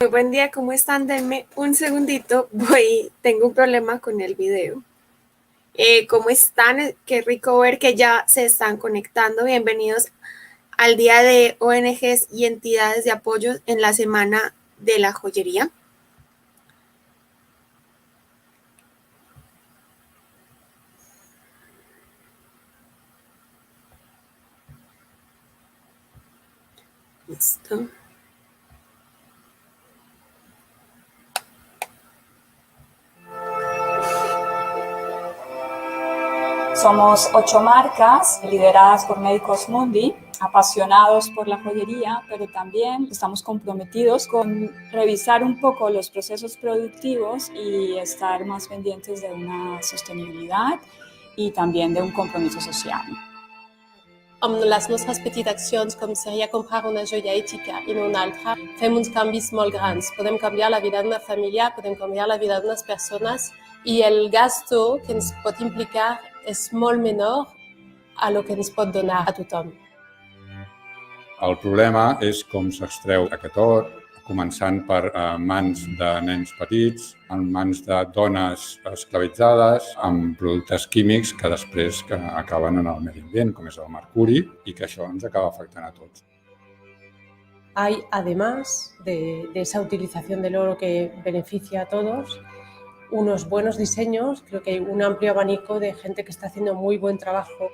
Muy buen día, ¿cómo están? Denme un segundito, tengo un problema con el video. ¿Cómo están? Qué rico ver que ya se están conectando. Bienvenidos al Día de ONGs y entidades de apoyo en la Semana de la Joyería. Listo. Somos 8 marcas lideradas por Médicos Mundi, apasionados por la joyería, pero también estamos comprometidos con revisar un poco los procesos productivos y estar más pendientes de una sostenibilidad y también de un compromiso social. Amb les nostres petites accions, com seria comprar una joia ètica i no una altra, fem uns canvis molt grans. Podem canviar la vida d'una família, podem canviar la vida d'unes persones i el gasto que ens pot implicar és molt menor a lo que ens pot donar a tothom. El problema és com s'extreu aquest or, començant per mans de nens petits, en mans de dones esclavitzades, amb productes químics que després acaben en el medi ambient, com és el mercuri, i que això ens acaba afectant a tots. Hay, además de esa utilización del oro que beneficia a todos, unos buenos diseños. Creo que hay un amplio abanico de gente que está haciendo muy buen trabajo.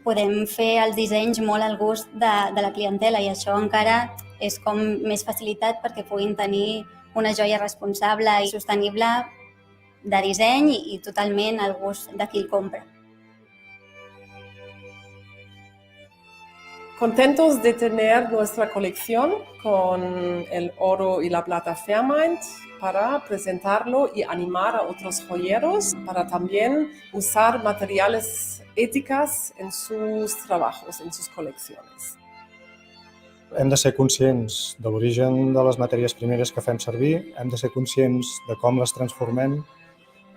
Podem fer els dissenys molt al gust de la clientela i això encara és com més facilitat perquè puguin tenir una joia responsable i sostenible de disseny i totalment al gust de qui el compra. Contentos de tener nuestra colección con el oro y la plata Fairmined para presentarlo y animar a otros joyeros para también usar materiales ètiques en sus trabajos, en sus colecciones. Hem de ser conscients de l'origen de les matèries primeres que fem servir, hem de ser conscients de com les transformem,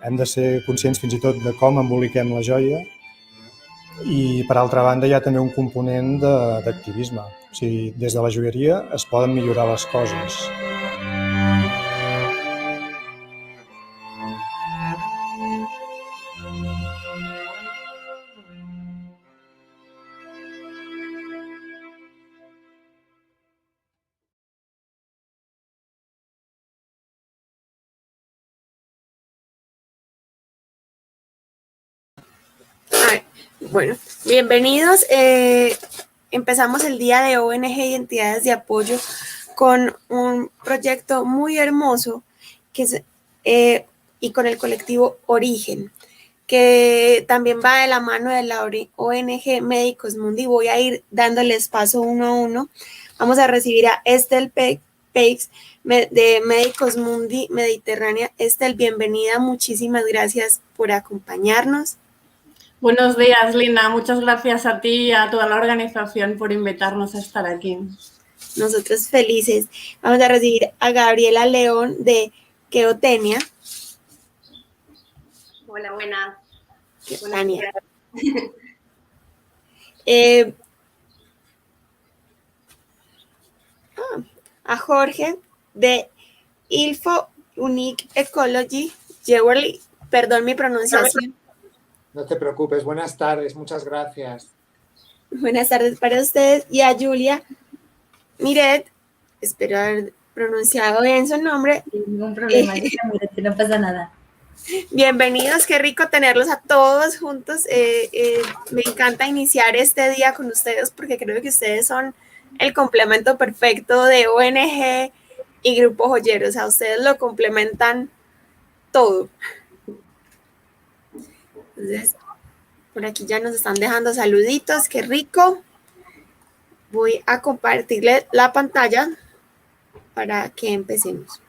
hem de ser conscients fins i tot de com emboliquem la joia i, per altra banda, hi ha també un component d'activisme. O sigui, des de la joieria es poden millorar les coses. Bueno, bienvenidos. Empezamos el día de ONG y entidades de apoyo con un proyecto muy hermoso que es, y con el colectivo Origen, que también va de la mano de la ONG Médicos Mundi. Voy a ir dándoles paso uno a uno. Vamos a recibir a Estel Peix de Médicos Mundi Mediterránea. Estel, bienvenida. Muchísimas gracias por acompañarnos. Buenos días, Lina. Muchas gracias a ti y a toda la organización por invitarnos a estar aquí. Nosotros felices. Vamos a recibir a Gabriela León de Keotenia. Hola, buenas. Keotenia. A Jorge de Ilfo Unique Ecology Jewelry. Perdón mi pronunciación. No te preocupes. Buenas tardes. Muchas gracias. Buenas tardes para ustedes. Y a Julia Miret, espero haber pronunciado bien su nombre. Ningún problema, no pasa nada. Bienvenidos, qué rico tenerlos a todos juntos. Me encanta iniciar este día con ustedes porque creo que ustedes son el complemento perfecto de ONG y Grupo Joyeros. A ustedes lo complementan todo. Entonces, por aquí ya nos están dejando saluditos, qué rico. Voy a compartirle la pantalla para que empecemos.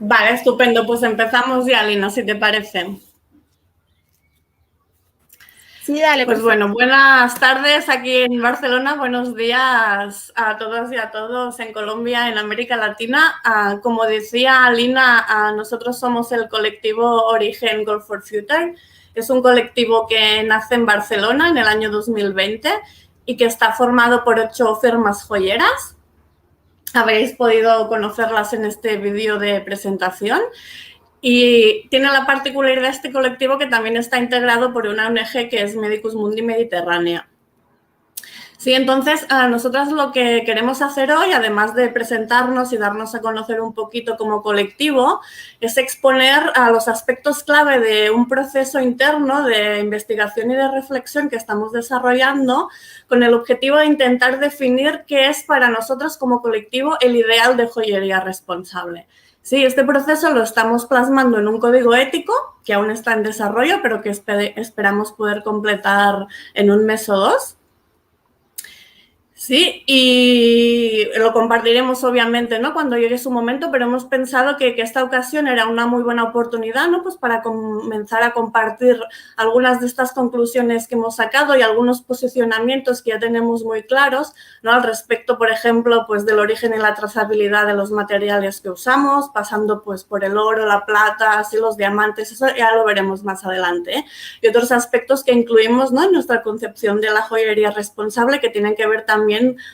Vale, estupendo. Pues empezamos ya, Lina, si te parece. Sí, dale. Pues bueno, buenas tardes aquí en Barcelona, buenos días a todas y a todos en Colombia, en América Latina. Como decía Lina, nosotros somos el colectivo Origen Gold for Future. Es un colectivo que nace en Barcelona en el año 2020 y que está formado por 8 firmas joyeras. Habréis podido conocerlas en este vídeo de presentación. Y tiene la particularidad de este colectivo que también está integrado por una ONG que es Médicos Mundi Mediterránea. Sí, entonces, nosotras lo que queremos hacer hoy, además de presentarnos y darnos a conocer un poquito como colectivo, es exponer a los aspectos clave de un proceso interno de investigación y de reflexión que estamos desarrollando con el objetivo de intentar definir qué es para nosotros como colectivo el ideal de joyería responsable. Sí, este proceso lo estamos plasmando en un código ético que aún está en desarrollo, pero que esperamos poder completar en un mes o dos. Sí, y lo compartiremos obviamente, ¿no?, cuando llegue su momento, pero hemos pensado que esta ocasión era una muy buena oportunidad, ¿no?, pues para comenzar a compartir algunas de estas conclusiones que hemos sacado y algunos posicionamientos que ya tenemos muy claros, ¿no?, al respecto, por ejemplo, pues del origen y la trazabilidad de los materiales que usamos, pasando pues por el oro, la plata, así los diamantes, eso ya lo veremos más adelante, ¿eh? Y otros aspectos que incluimos, ¿no?, en nuestra concepción de la joyería responsable, que tienen que ver también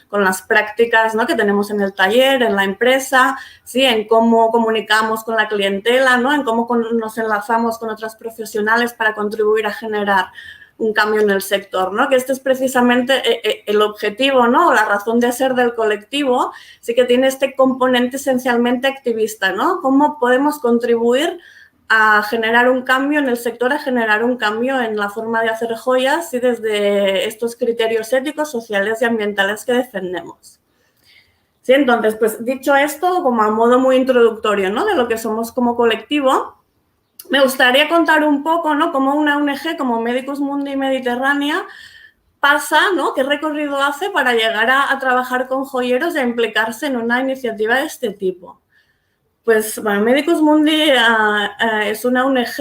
con las prácticas, ¿no?, que tenemos en el taller, en la empresa, ¿sí?, en cómo comunicamos con la clientela, ¿no?, en cómo nos enlazamos con otros profesionales para contribuir a generar un cambio en el sector, ¿no?, que este es precisamente el objetivo, ¿no?, o la razón de ser del colectivo. Sí que tiene este componente esencialmente activista, ¿no?, cómo podemos contribuir a generar un cambio en el sector, a generar un cambio en la forma de hacer joyas y desde estos criterios éticos, sociales y ambientales que defendemos. Sí, entonces, pues dicho esto, como a modo muy introductorio, ¿no?, de lo que somos como colectivo, me gustaría contar un poco, ¿no?, cómo una ONG como Medicus Mundi Mediterránea pasa, ¿no?, qué recorrido hace para llegar a trabajar con joyeros y a implicarse en una iniciativa de este tipo. Pues bueno, Medicus Mundi es una ONG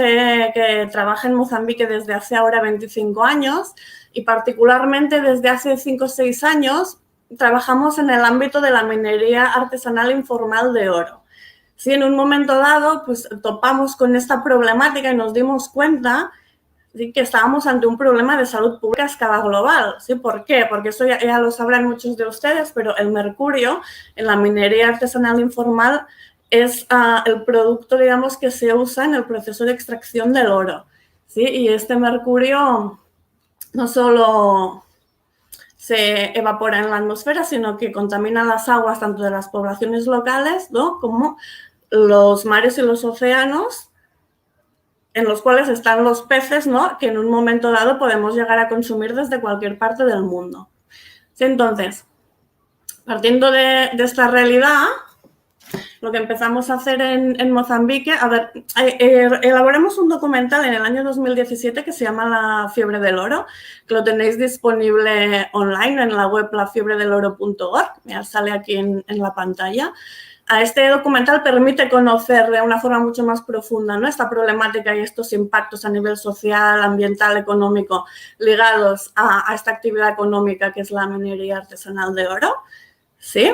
que trabaja en Mozambique desde hace ahora 25 años y particularmente desde hace 5 o 6 años trabajamos en el ámbito de la minería artesanal informal de oro. Sí, en un momento dado pues topamos con esta problemática y nos dimos cuenta que estábamos ante un problema de salud pública a escala global. ¿Sí? ¿Por qué? Porque eso ya lo sabrán muchos de ustedes, pero el mercurio en la minería artesanal informal es el producto, digamos, que se usa en el proceso de extracción del oro. ¿Sí? Y este mercurio no solo se evapora en la atmósfera, sino que contamina las aguas tanto de las poblaciones locales, ¿no?, como los mares y los océanos, en los cuales están los peces, ¿no?, que en un momento dado podemos llegar a consumir desde cualquier parte del mundo. ¿Sí? Entonces, partiendo de esta realidad, lo que empezamos a hacer en Mozambique, a ver, elaboramos un documental en el año 2017 que se llama La Fiebre del Oro, que lo tenéis disponible online en la web lafiebredeloro.org, ya sale aquí en la pantalla. Este documental permite conocer de una forma mucho más profunda, ¿no?, esta problemática y estos impactos a nivel social, ambiental, económico, ligados a esta actividad económica que es la minería artesanal de oro. ¿Sí?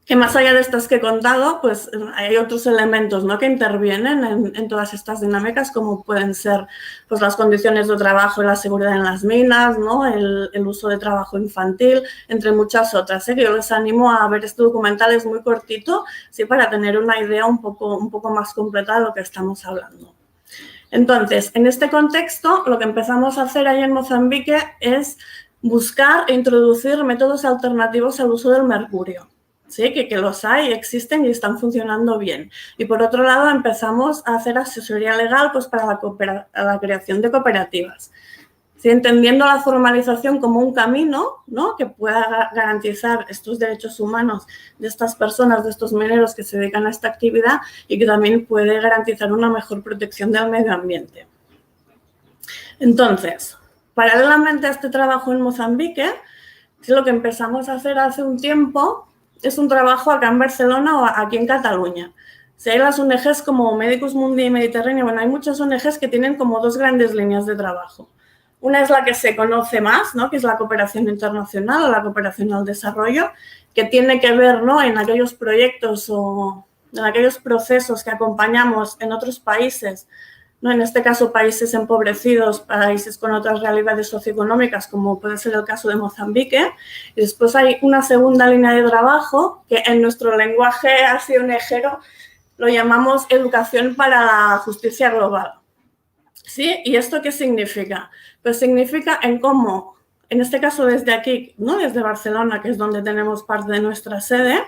Que más allá de estas que he contado, pues hay otros elementos, ¿no?, que intervienen en todas estas dinámicas, como pueden ser pues, las condiciones de trabajo y la seguridad en las minas, ¿no?, el uso de trabajo infantil, entre muchas otras. Que yo les animo a ver este documental, es muy cortito, ¿sí?, para tener una idea un poco más completa de lo que estamos hablando. Entonces, en este contexto, lo que empezamos a hacer ahí en Mozambique es buscar e introducir métodos alternativos al uso del mercurio. Sí, que los hay, existen y están funcionando bien. Y por otro lado, empezamos a hacer asesoría legal pues, para la creación de cooperativas. ¿Sí? Entendiendo la formalización como un camino, ¿no?, que pueda garantizar estos derechos humanos de estas personas, de estos mineros que se dedican a esta actividad y que también puede garantizar una mejor protección del medio ambiente. Entonces, paralelamente a este trabajo en Mozambique, ¿sí?, lo que empezamos a hacer hace un tiempo es un trabajo acá en Barcelona o aquí en Cataluña. Si hay las ONGs como Medicus Mundi Mediterránea, bueno, hay muchas ONGs que tienen como dos grandes líneas de trabajo. Una es la que se conoce más, ¿no?, que es la cooperación internacional o la cooperación al desarrollo, que tiene que ver, ¿no?, en aquellos proyectos o en aquellos procesos que acompañamos en otros países, ¿no?, en este caso países empobrecidos, países con otras realidades socioeconómicas, como puede ser el caso de Mozambique. Y después hay una segunda línea de trabajo que en nuestro lenguaje así onejero lo llamamos educación para la justicia global. ¿Sí? ¿Y esto qué significa? Pues significa en cómo, en este caso desde aquí, ¿no?, desde Barcelona, que es donde tenemos parte de nuestra sede,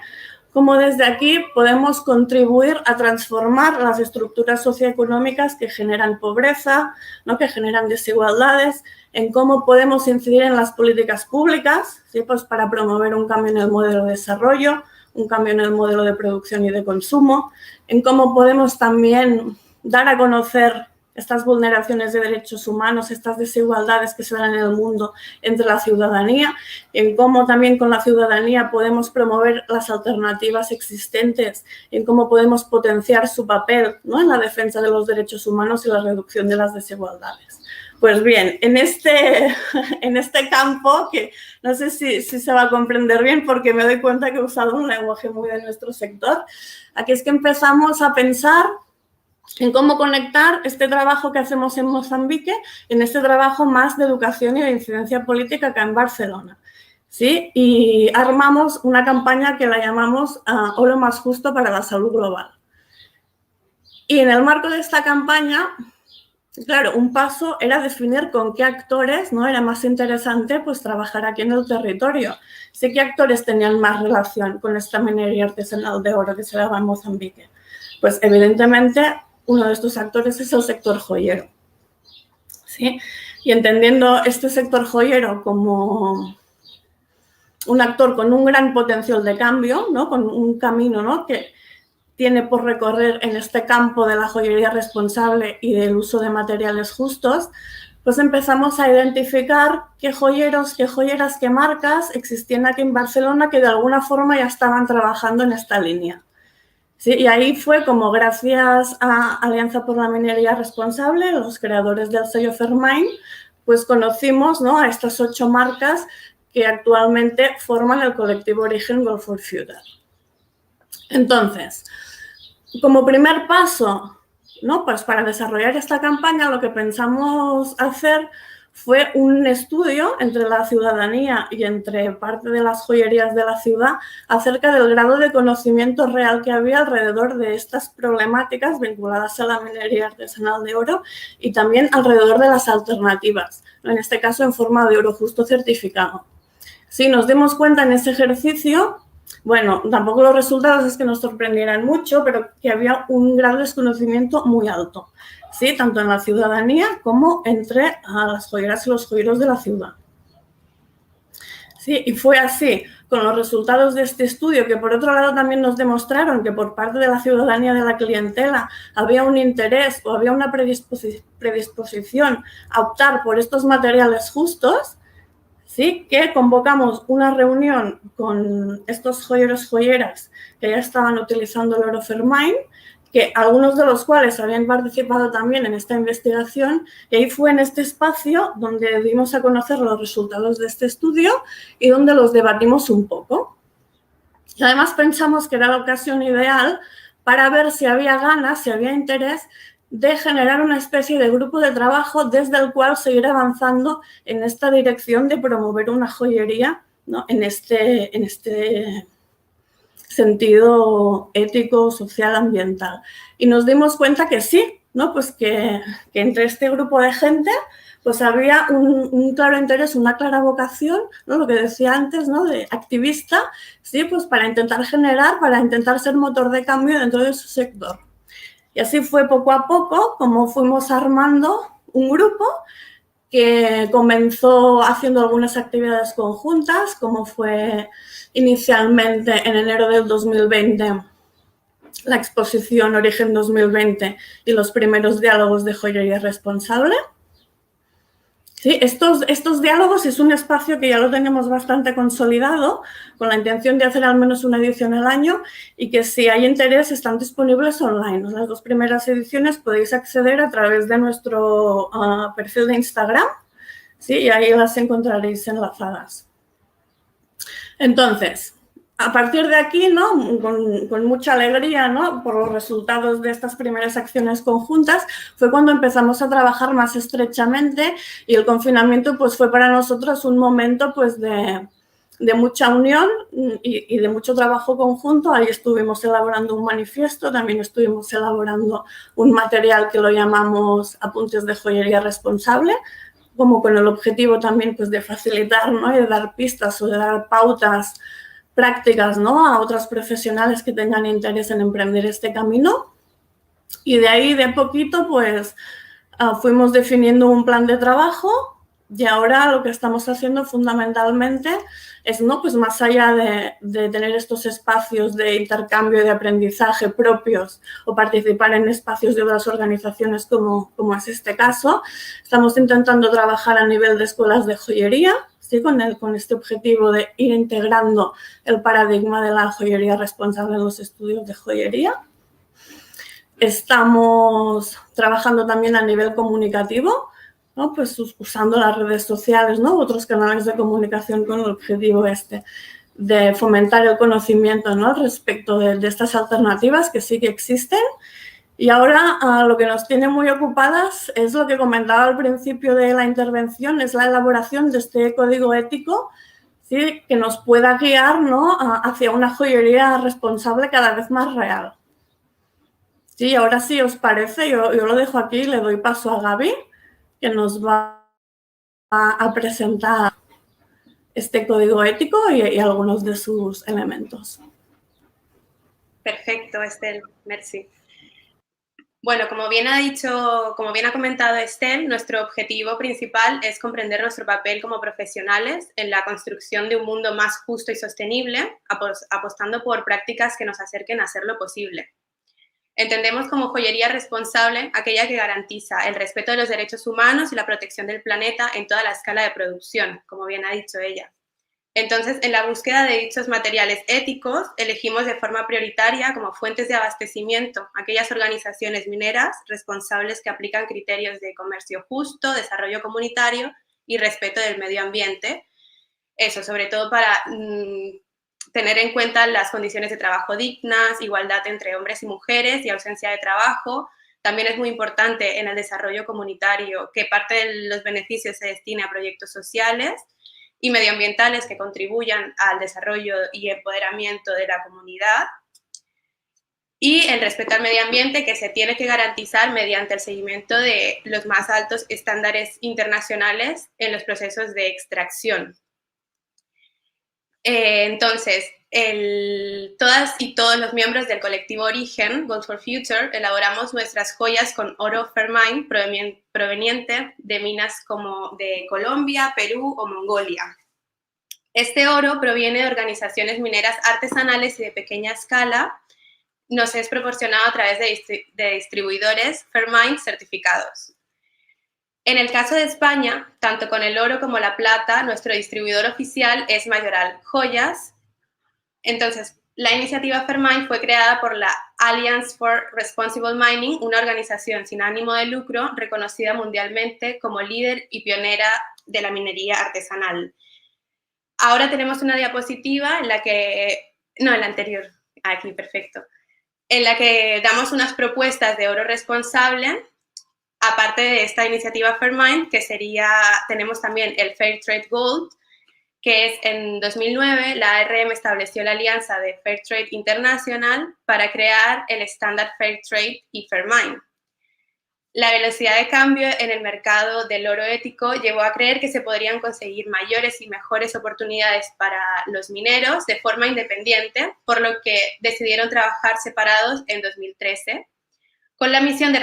cómo desde aquí podemos contribuir a transformar las estructuras socioeconómicas que generan pobreza, ¿no?, que generan desigualdades, en cómo podemos incidir en las políticas públicas, ¿sí?, pues para promover un cambio en el modelo de desarrollo, un cambio en el modelo de producción y de consumo, en cómo podemos también dar a conocer estas vulneraciones de derechos humanos, estas desigualdades que se dan en el mundo entre la ciudadanía, en cómo también con la ciudadanía podemos promover las alternativas existentes, en cómo podemos potenciar su papel, ¿no?, en la defensa de los derechos humanos y la reducción de las desigualdades. Pues bien, en este campo, que no sé si se va a comprender bien porque me doy cuenta que he usado un lenguaje muy de nuestro sector, aquí es que empezamos a pensar en cómo conectar este trabajo que hacemos en Mozambique en este trabajo más de educación y de incidencia política acá en Barcelona. ¿Sí? Y armamos una campaña que la llamamos Oro más justo para la salud global. Y en el marco de esta campaña, claro, un paso era definir con qué actores, ¿no?, era más interesante pues, trabajar aquí en el territorio. Sé qué actores tenían más relación con esta minería artesanal de oro que se daba en Mozambique. Pues evidentemente uno de estos actores es el sector joyero. ¿Sí? Y entendiendo este sector joyero como un actor con un gran potencial de cambio, ¿no? Con un camino, ¿no? que tiene por recorrer en este campo de la joyería responsable y del uso de materiales justos, pues empezamos a identificar qué joyeros, qué joyeras, qué marcas existían aquí en Barcelona que de alguna forma ya estaban trabajando en esta línea. Sí, y ahí fue como gracias a Alianza por la Minería Responsable, los creadores del sello Fairmine, pues conocimos, ¿no? a estas 8 marcas que actualmente forman el colectivo Origen Gold for Future. Entonces, como primer paso, ¿no? pues para desarrollar esta campaña, lo que pensamos hacer fue un estudio entre la ciudadanía y entre parte de las joyerías de la ciudad acerca del grado de conocimiento real que había alrededor de estas problemáticas vinculadas a la minería artesanal de oro y también alrededor de las alternativas, en este caso en forma de oro justo certificado. Sí, nos dimos cuenta en ese ejercicio, bueno, tampoco los resultados es que nos sorprendieran mucho, pero que había un grado de desconocimiento muy alto, ¿sí? Tanto en la ciudadanía como entre las joyeras y los joyeros de la ciudad. Sí, y fue así, con los resultados de este estudio, que por otro lado también nos demostraron que por parte de la ciudadanía, de la clientela, había un interés o había una predisposición a optar por estos materiales justos. Sí, que convocamos una reunión con estos joyeros joyeras que ya estaban utilizando el oro Fairmine, que algunos de los cuales habían participado también en esta investigación, y ahí fue en este espacio donde dimos a conocer los resultados de este estudio y donde los debatimos un poco. Y además pensamos que era la ocasión ideal para ver si había ganas, si había interés de generar una especie de grupo de trabajo desde el cual seguir avanzando en esta dirección de promover una joyería, ¿no? en este sentido ético, social, ambiental. Y nos dimos cuenta que sí, ¿no? pues que entre este grupo de gente pues había un claro interés, una clara vocación, ¿no? Lo que decía antes, ¿no? de activista, ¿sí? pues para intentar generar, para intentar ser motor de cambio dentro de su sector. Y así fue poco a poco como fuimos armando un grupo que comenzó haciendo algunas actividades conjuntas, como fue inicialmente en enero del 2020 la exposición Origen 2020 y los primeros diálogos de joyería responsable. Sí, estos diálogos es un espacio que ya lo tenemos bastante consolidado, con la intención de hacer al menos una edición al año y que si hay interés están disponibles online. Las 2 primeras ediciones podéis acceder a través de nuestro perfil de Instagram, ¿sí? y ahí las encontraréis enlazadas. Entonces, a partir de aquí, ¿no? con mucha alegría, ¿no? por los resultados de estas primeras acciones conjuntas, fue cuando empezamos a trabajar más estrechamente y el confinamiento pues, fue para nosotros un momento pues, de mucha unión y de mucho trabajo conjunto. Ahí estuvimos elaborando un manifiesto, también estuvimos elaborando un material que lo llamamos Apuntes de Joyería Responsable, como con el objetivo también pues, de facilitar, ¿no? y de dar pistas o de dar pautas prácticas, ¿no? a otros profesionales que tengan interés en emprender este camino. Y de ahí, de poquito, pues fuimos definiendo un plan de trabajo y ahora lo que estamos haciendo fundamentalmente es, ¿no? pues más allá de tener estos espacios de intercambio y de aprendizaje propios o participar en espacios de otras organizaciones como es este caso, estamos intentando trabajar a nivel de escuelas de joyería, ¿sí? con este objetivo de ir integrando el paradigma de la joyería responsable en los estudios de joyería. Estamos trabajando también a nivel comunicativo, ¿no? pues usando las redes sociales, ¿no? otros canales de comunicación con el objetivo de fomentar el conocimiento, ¿no? respecto de estas alternativas que sí que existen. Y ahora lo que nos tiene muy ocupadas es lo que comentaba al principio de la intervención, es la elaboración de este código ético, ¿sí? que nos pueda guiar, ¿no? hacia una joyería responsable cada vez más real. Sí, ahora sí os parece, yo lo dejo aquí y le doy paso a Gaby, que nos va a presentar este código ético y algunos de sus elementos. Perfecto, Estel, merci. Bueno, como bien ha comentado Estelle, nuestro objetivo principal es comprender nuestro papel como profesionales en la construcción de un mundo más justo y sostenible, apostando por prácticas que nos acerquen a hacerlo posible. Entendemos como joyería responsable aquella que garantiza el respeto de los derechos humanos y la protección del planeta en toda la escala de producción, como bien ha dicho ella. Entonces, en la búsqueda de dichos materiales éticos, elegimos de forma prioritaria como fuentes de abastecimiento aquellas organizaciones mineras responsables que aplican criterios de comercio justo, desarrollo comunitario y respeto del medio ambiente. Eso, sobre todo para tener en cuenta las condiciones de trabajo dignas, igualdad entre hombres y mujeres y ausencia de trabajo. También es muy importante en el desarrollo comunitario que parte de los beneficios se destine a proyectos sociales y medioambientales que contribuyan al desarrollo y empoderamiento de la comunidad, y el respeto al medio ambiente que se tiene que garantizar mediante el seguimiento de los más altos estándares internacionales en los procesos de extracción. Entonces, todas y todos los miembros del colectivo Origen, Gold for Future, elaboramos nuestras joyas con oro Fairmine proveniente de minas como de Colombia, Perú o Mongolia. Este oro proviene de organizaciones mineras artesanales y de pequeña escala. Nos es proporcionado a través de distribuidores Fairmine certificados. En el caso de España, tanto con el oro como la plata, nuestro distribuidor oficial es Mayoral Joyas. Entonces, la iniciativa Fairmine fue creada por la Alliance for Responsible Mining, una organización sin ánimo de lucro reconocida mundialmente como líder y pionera de la minería artesanal. Ahora tenemos una diapositiva en la que... No, en la anterior. Aquí, perfecto. En la que damos unas propuestas de oro responsable. Aparte de esta iniciativa Fairmine, tenemos también el Fair Trade Gold, que es en 2009 la ARM estableció la alianza de Fair Trade International para crear el estándar Fair Trade y Fairmine. La velocidad de cambio en el mercado del oro ético llevó a creer que se podrían conseguir mayores y mejores oportunidades para los mineros de forma independiente, por lo que decidieron trabajar separados en 2013. Con la misión de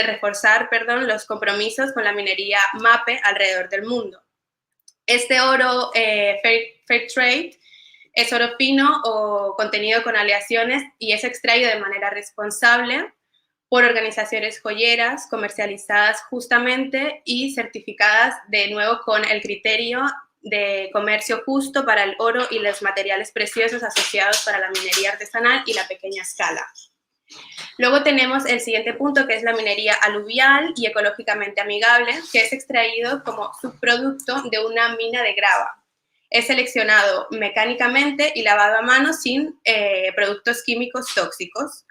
reforzar los compromisos con la minería MAPE alrededor del mundo. Este oro Fair Trade es oro fino o contenido con aleaciones y es extraído de manera responsable por organizaciones joyeras comercializadas justamente y certificadas de nuevo con el criterio de comercio justo para el oro y los materiales preciosos asociados para la minería artesanal y la pequeña escala. Luego tenemos el siguiente punto, que es la minería aluvial y ecológicamente amigable, que es extraído como subproducto de una mina de grava. Es seleccionado mecánicamente y lavado a mano sin productos químicos tóxicos.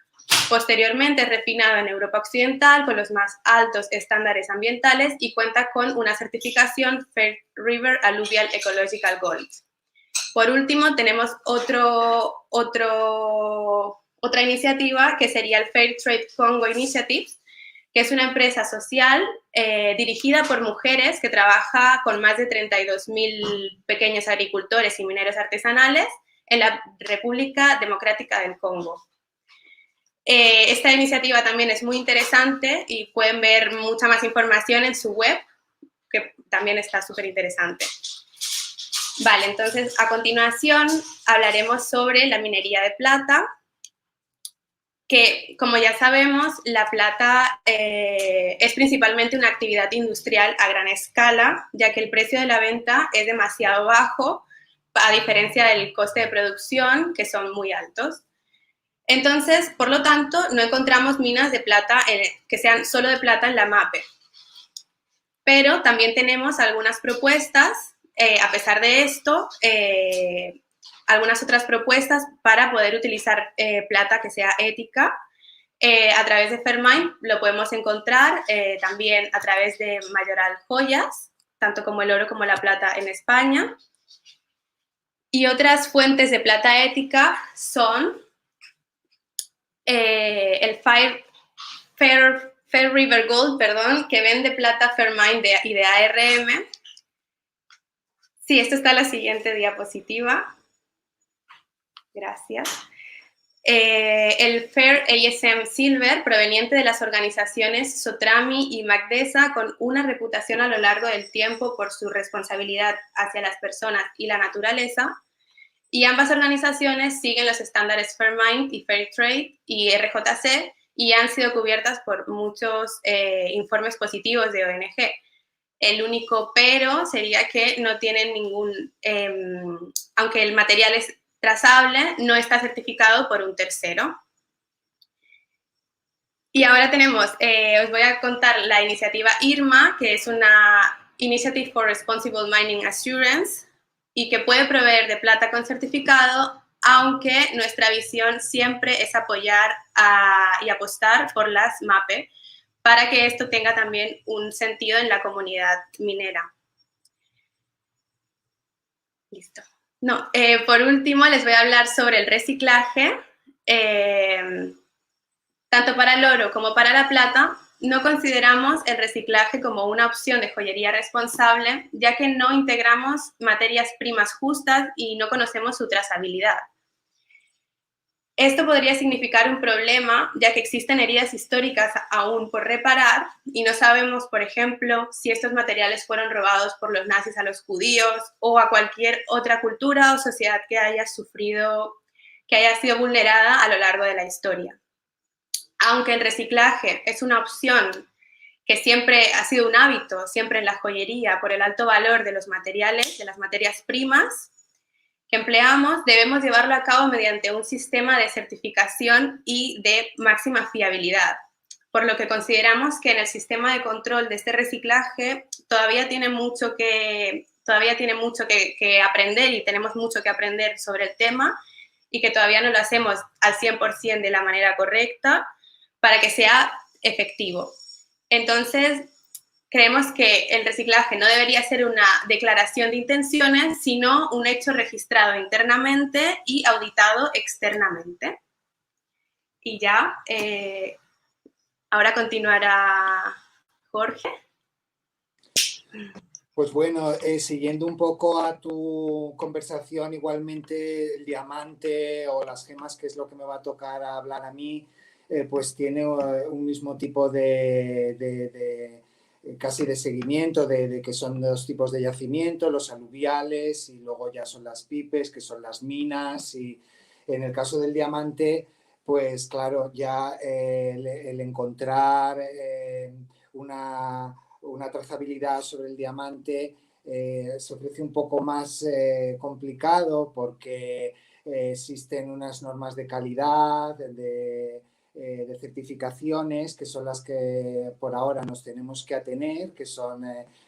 Posteriormente es refinado en Europa Occidental con los más altos estándares ambientales y cuenta con una certificación Fair River Alluvial Ecological Gold. Por último, tenemos otra iniciativa que sería el Fair Trade Congo Initiative, que es una empresa social dirigida por mujeres que trabaja con más de 32.000 pequeños agricultores y mineros artesanales en la República Democrática del Congo. Esta iniciativa también es muy interesante y pueden ver mucha más información en su web, que también está súper interesante. Vale, entonces a continuación hablaremos sobre la minería de plata, que como ya sabemos, la plata es principalmente una actividad industrial a gran escala, ya que el precio de la venta es demasiado bajo, a diferencia del coste de producción, que son muy altos. Entonces, por lo tanto, no encontramos minas de plata que sean solo de plata en la MAPE. Pero también tenemos algunas propuestas, a pesar de esto, algunas otras propuestas para poder utilizar plata que sea ética. A través de Fairmine lo podemos encontrar también a través de Mayoral Joyas, tanto como el oro como la plata en España. Y otras fuentes de plata ética son el Fair River Gold, que vende plata Fairmine y de ARM. Sí, esto está en la siguiente diapositiva. Gracias. el Fair ASM Silver, proveniente de las organizaciones Sotrami y Magdesa, con una reputación a lo largo del tiempo por su responsabilidad hacia las personas y la naturaleza. Y ambas organizaciones siguen los estándares Fairmind y Fairtrade y RJC y han sido cubiertas por muchos informes positivos de ONG. El único pero sería que no tienen ningún, aunque el material es trazable, no está certificado por un tercero. Y ahora tenemos, os voy a contar la iniciativa IRMA, que es una Initiative for Responsible Mining Assurance, y que puede proveer de plata con certificado, aunque nuestra visión siempre es apoyar y apostar por las MAPE, para que esto tenga también un sentido en la comunidad minera. Listo. No, por último, les voy a hablar sobre el reciclaje. Tanto para el oro como para la plata, no consideramos el reciclaje como una opción de joyería responsable, ya que no integramos materias primas justas y no conocemos su trazabilidad. Esto podría significar un problema, ya que existen heridas históricas aún por reparar y no sabemos, por ejemplo, si estos materiales fueron robados por los nazis a los judíos o a cualquier otra cultura o sociedad que haya sufrido, que haya sido vulnerada a lo largo de la historia. Aunque el reciclaje es una opción que siempre ha sido un hábito, siempre en la joyería, por el alto valor de los materiales, de las materias primas que empleamos, debemos llevarlo a cabo mediante un sistema de certificación y de máxima fiabilidad, por lo que consideramos que en el sistema de control de este reciclaje todavía tiene mucho que aprender y tenemos mucho que aprender sobre el tema y que todavía no lo hacemos al 100% de la manera correcta para que sea efectivo. Entonces, creemos que el reciclaje no debería ser una declaración de intenciones, sino un hecho registrado internamente y auditado externamente. Y ya, ahora continuará Jorge. Pues bueno, siguiendo un poco a tu conversación, igualmente el diamante o las gemas, que es lo que me va a tocar hablar a mí, pues tiene un mismo tipo de casi de seguimiento, de que son dos tipos de yacimiento, los aluviales y luego ya son las pipes, que son las minas. Y en el caso del diamante, pues claro, ya el encontrar una trazabilidad sobre el diamante se ofrece un poco más complicado porque existen unas normas de calidad, de certificaciones, que son las que por ahora nos tenemos que atener, que son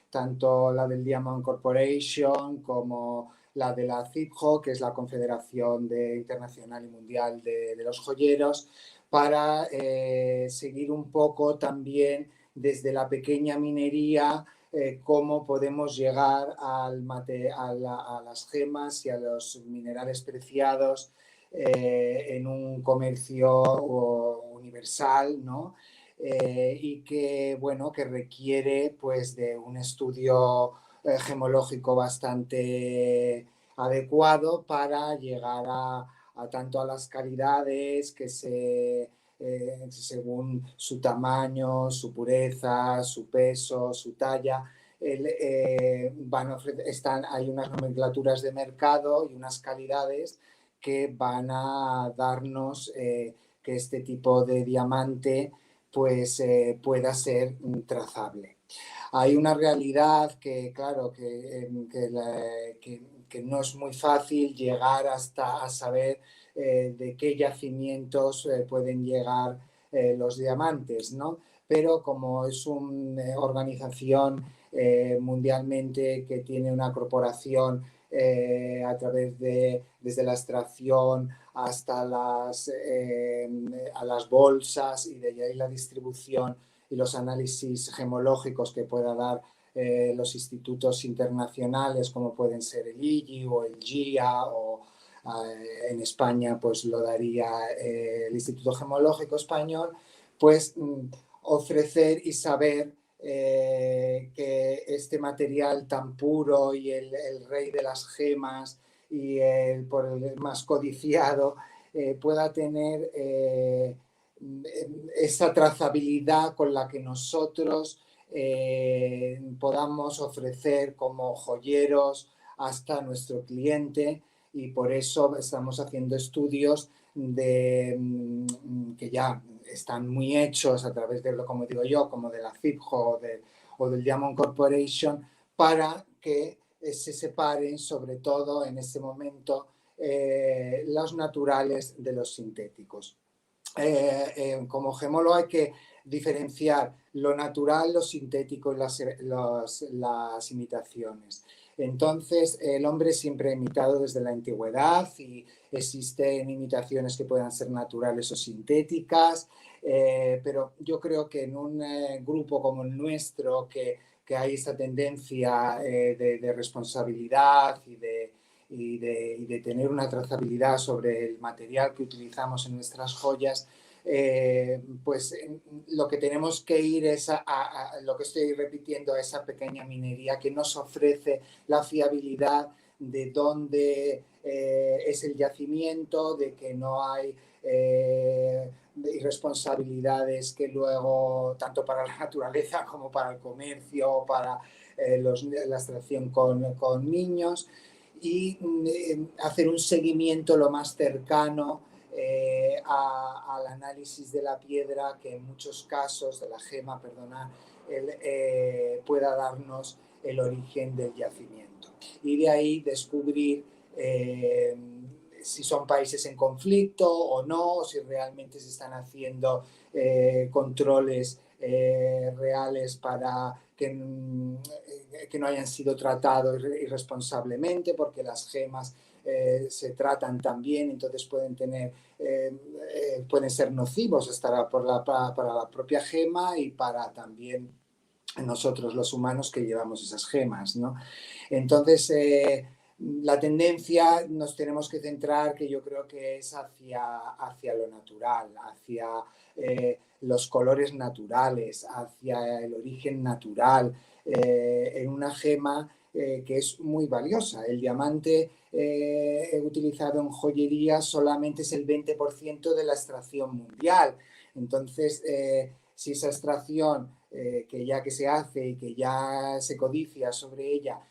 tanto la del Diamond Corporation como la de la CIPJO, que es la Confederación Internacional y Mundial de los Joyeros, para seguir un poco también desde la pequeña minería cómo podemos llegar a las gemas y a los minerales preciados en un comercio universal, ¿no? Y que, bueno, que requiere pues de un estudio gemológico bastante adecuado para llegar a tanto a las calidades que según su tamaño, su pureza, su peso, su talla, hay unas nomenclaturas de mercado y unas calidades que van a darnos que este tipo de diamante pues pueda ser trazable. Hay una realidad que, claro, que no es muy fácil llegar hasta a saber de qué yacimientos pueden llegar los diamantes, ¿no? Pero como es una organización mundialmente que tiene una corporación a través desde la extracción hasta a las bolsas y de ahí la distribución y los análisis gemológicos que pueda dar los institutos internacionales como pueden ser el IGI o el GIA o en España pues lo daría el Instituto Gemológico Español, pues ofrecer y saber que este material tan puro y el rey de las gemas y el más codiciado pueda tener esa trazabilidad con la que nosotros podamos ofrecer como joyeros hasta nuestro cliente, y por eso estamos haciendo estudios que ya están muy hechos a través de, como digo yo, como de la FIPJO o del Diamond Corporation, para que se separen, sobre todo en este momento, los naturales de los sintéticos. Como gemólogo hay que diferenciar lo natural, lo sintético y las imitaciones. Entonces, el hombre siempre ha imitado desde la antigüedad y existen imitaciones que puedan ser naturales o sintéticas, pero yo creo que en un grupo como el nuestro, que hay esta tendencia de responsabilidad y de tener una trazabilidad sobre el material que utilizamos en nuestras joyas, pues lo que tenemos que ir es a lo que estoy repitiendo, a esa pequeña minería que nos ofrece la fiabilidad de dónde es el yacimiento, de que no hay irresponsabilidades que luego, tanto para la naturaleza como para el comercio, para la extracción con niños, y hacer un seguimiento lo más cercano al análisis de la piedra, que en muchos casos, de la gema, perdona, pueda darnos el origen del yacimiento. Y de ahí descubrir si son países en conflicto o no, o si realmente se están haciendo controles reales para que no hayan sido tratados irresponsablemente, porque las gemas se tratan también, entonces pueden ser nocivos hasta para la propia gema y para también nosotros los humanos que llevamos esas gemas, ¿no? Entonces, la tendencia nos tenemos que centrar, que yo creo que es hacia lo natural, hacia los colores naturales, hacia el origen natural, en una gema que es muy valiosa. El diamante utilizado en joyería solamente es el 20% de la extracción mundial. Entonces, si esa extracción que se hace y que ya se codicia sobre ella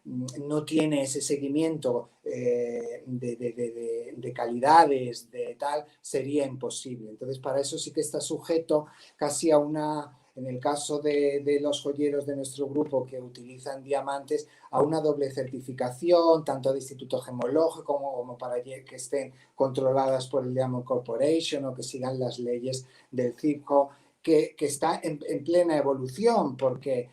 no tiene ese seguimiento de calidades, de tal, sería imposible. Entonces, para eso sí que está sujeto casi a en el caso de los joyeros de nuestro grupo que utilizan diamantes, a una doble certificación, tanto de Instituto Gemológico como para que estén controladas por el Diamond Corporation o que sigan las leyes del CIPJO, que está en plena evolución, porque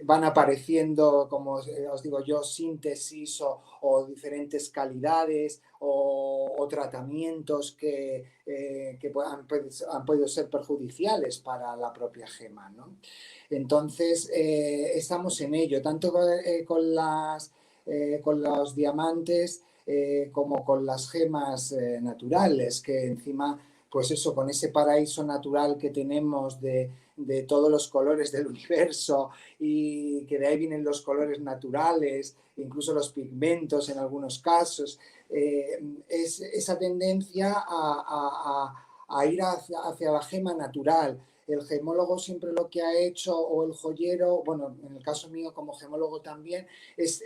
van apareciendo, como os digo yo, síntesis o diferentes calidades o tratamientos que han podido ser perjudiciales para la propia gema, ¿no? Entonces, estamos en ello, tanto con los diamantes como con las gemas naturales, que encima, pues eso, con ese paraíso natural que tenemos de todos los colores del universo, y que de ahí vienen los colores naturales, incluso los pigmentos en algunos casos, es esa tendencia a ir hacia la gema natural. El gemólogo siempre lo que ha hecho, o el joyero, bueno, en el caso mío como gemólogo también, es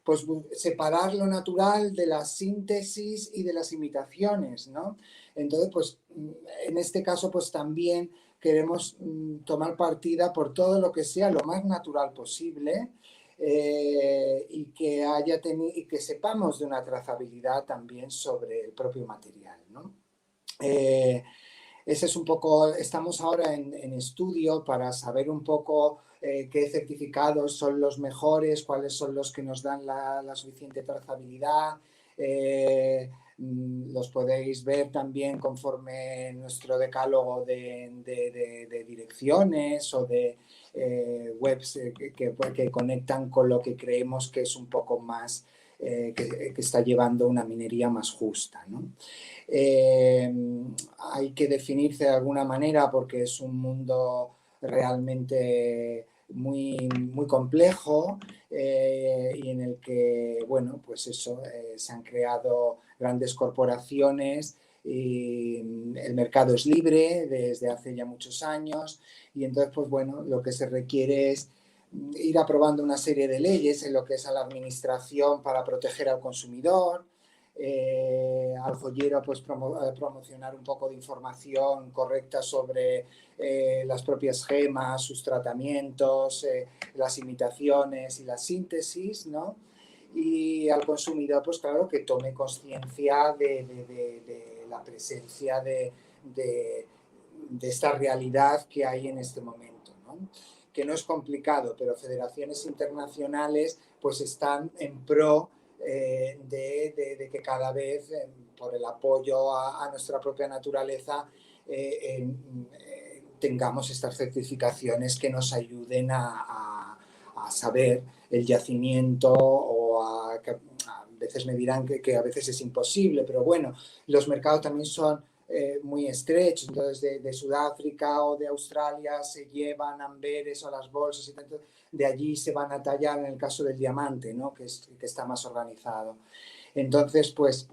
pues separar lo natural de la síntesis y de las imitaciones, ¿no? Entonces, pues en este caso, pues también queremos tomar partida por todo lo que sea lo más natural posible, y que sepamos de una trazabilidad también sobre el propio material, ¿no? Ese es un poco, estamos ahora en estudio para saber un poco qué certificados son los mejores, cuáles son los que nos dan la suficiente trazabilidad. Los podéis ver también conforme nuestro decálogo de direcciones o de webs que conectan con lo que creemos que es un poco más, que está llevando una minería más justa, ¿no? Hay que definirse de alguna manera porque es un mundo realmente muy, muy complejo, y y en el que, bueno, pues eso, se han creado grandes corporaciones y el mercado es libre desde hace ya muchos años y entonces, pues bueno, lo que se requiere es ir aprobando una serie de leyes en lo que es a la administración para proteger al consumidor, al joyero pues promocionar un poco de información correcta sobre las propias gemas, sus tratamientos, las imitaciones y las síntesis, ¿no? Y al consumidor, pues claro, que tome conciencia de la presencia de esta realidad que hay en este momento, ¿no? Que no es complicado, pero federaciones internacionales pues están en pro de que cada vez, por el apoyo a nuestra propia naturaleza, tengamos estas certificaciones que nos ayuden a saber el yacimiento o a veces me dirán que a veces es imposible, pero bueno, los mercados también son muy estrechos, entonces de Sudáfrica o de Australia se llevan amberes o las bolsas y tanto, de allí se van a tallar en el caso del diamante, ¿no? que está más organizado. Entonces, pues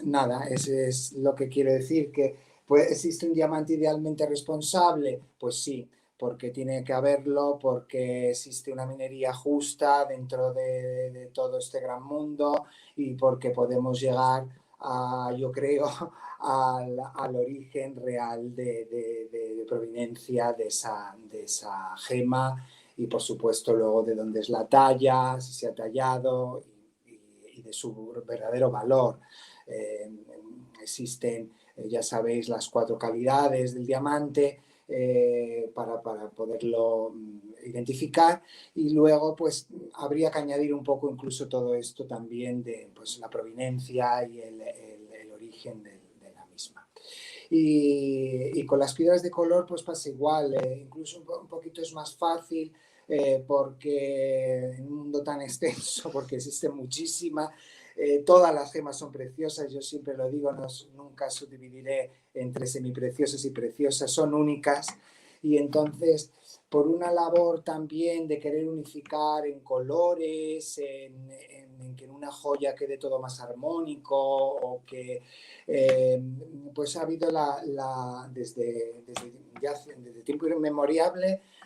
nada, ese es lo que quiero decir, que pues, ¿existe un diamante idealmente responsable? Pues sí, porque tiene que haberlo, porque existe una minería justa dentro de todo este gran mundo y porque podemos llegar yo creo, al origen real de proveniencia de esa gema y, por supuesto, luego de dónde es la talla, si se ha tallado y de su verdadero valor. Existen, ya sabéis, las 4 calidades del diamante para poderlo identificar y luego pues habría que añadir un poco incluso todo esto también de pues, la proveniencia y el origen de la misma. Y con las piedras de color pues pasa igual, incluso un poquito es más fácil porque en un mundo tan extenso, porque existe muchísima, todas las gemas son preciosas, yo siempre lo digo, nunca subdividiré entre semipreciosas y preciosas, son únicas y entonces por una labor también de querer unificar en colores, en que en una joya quede todo más armónico o que pues ha habido desde tiempo inmemorial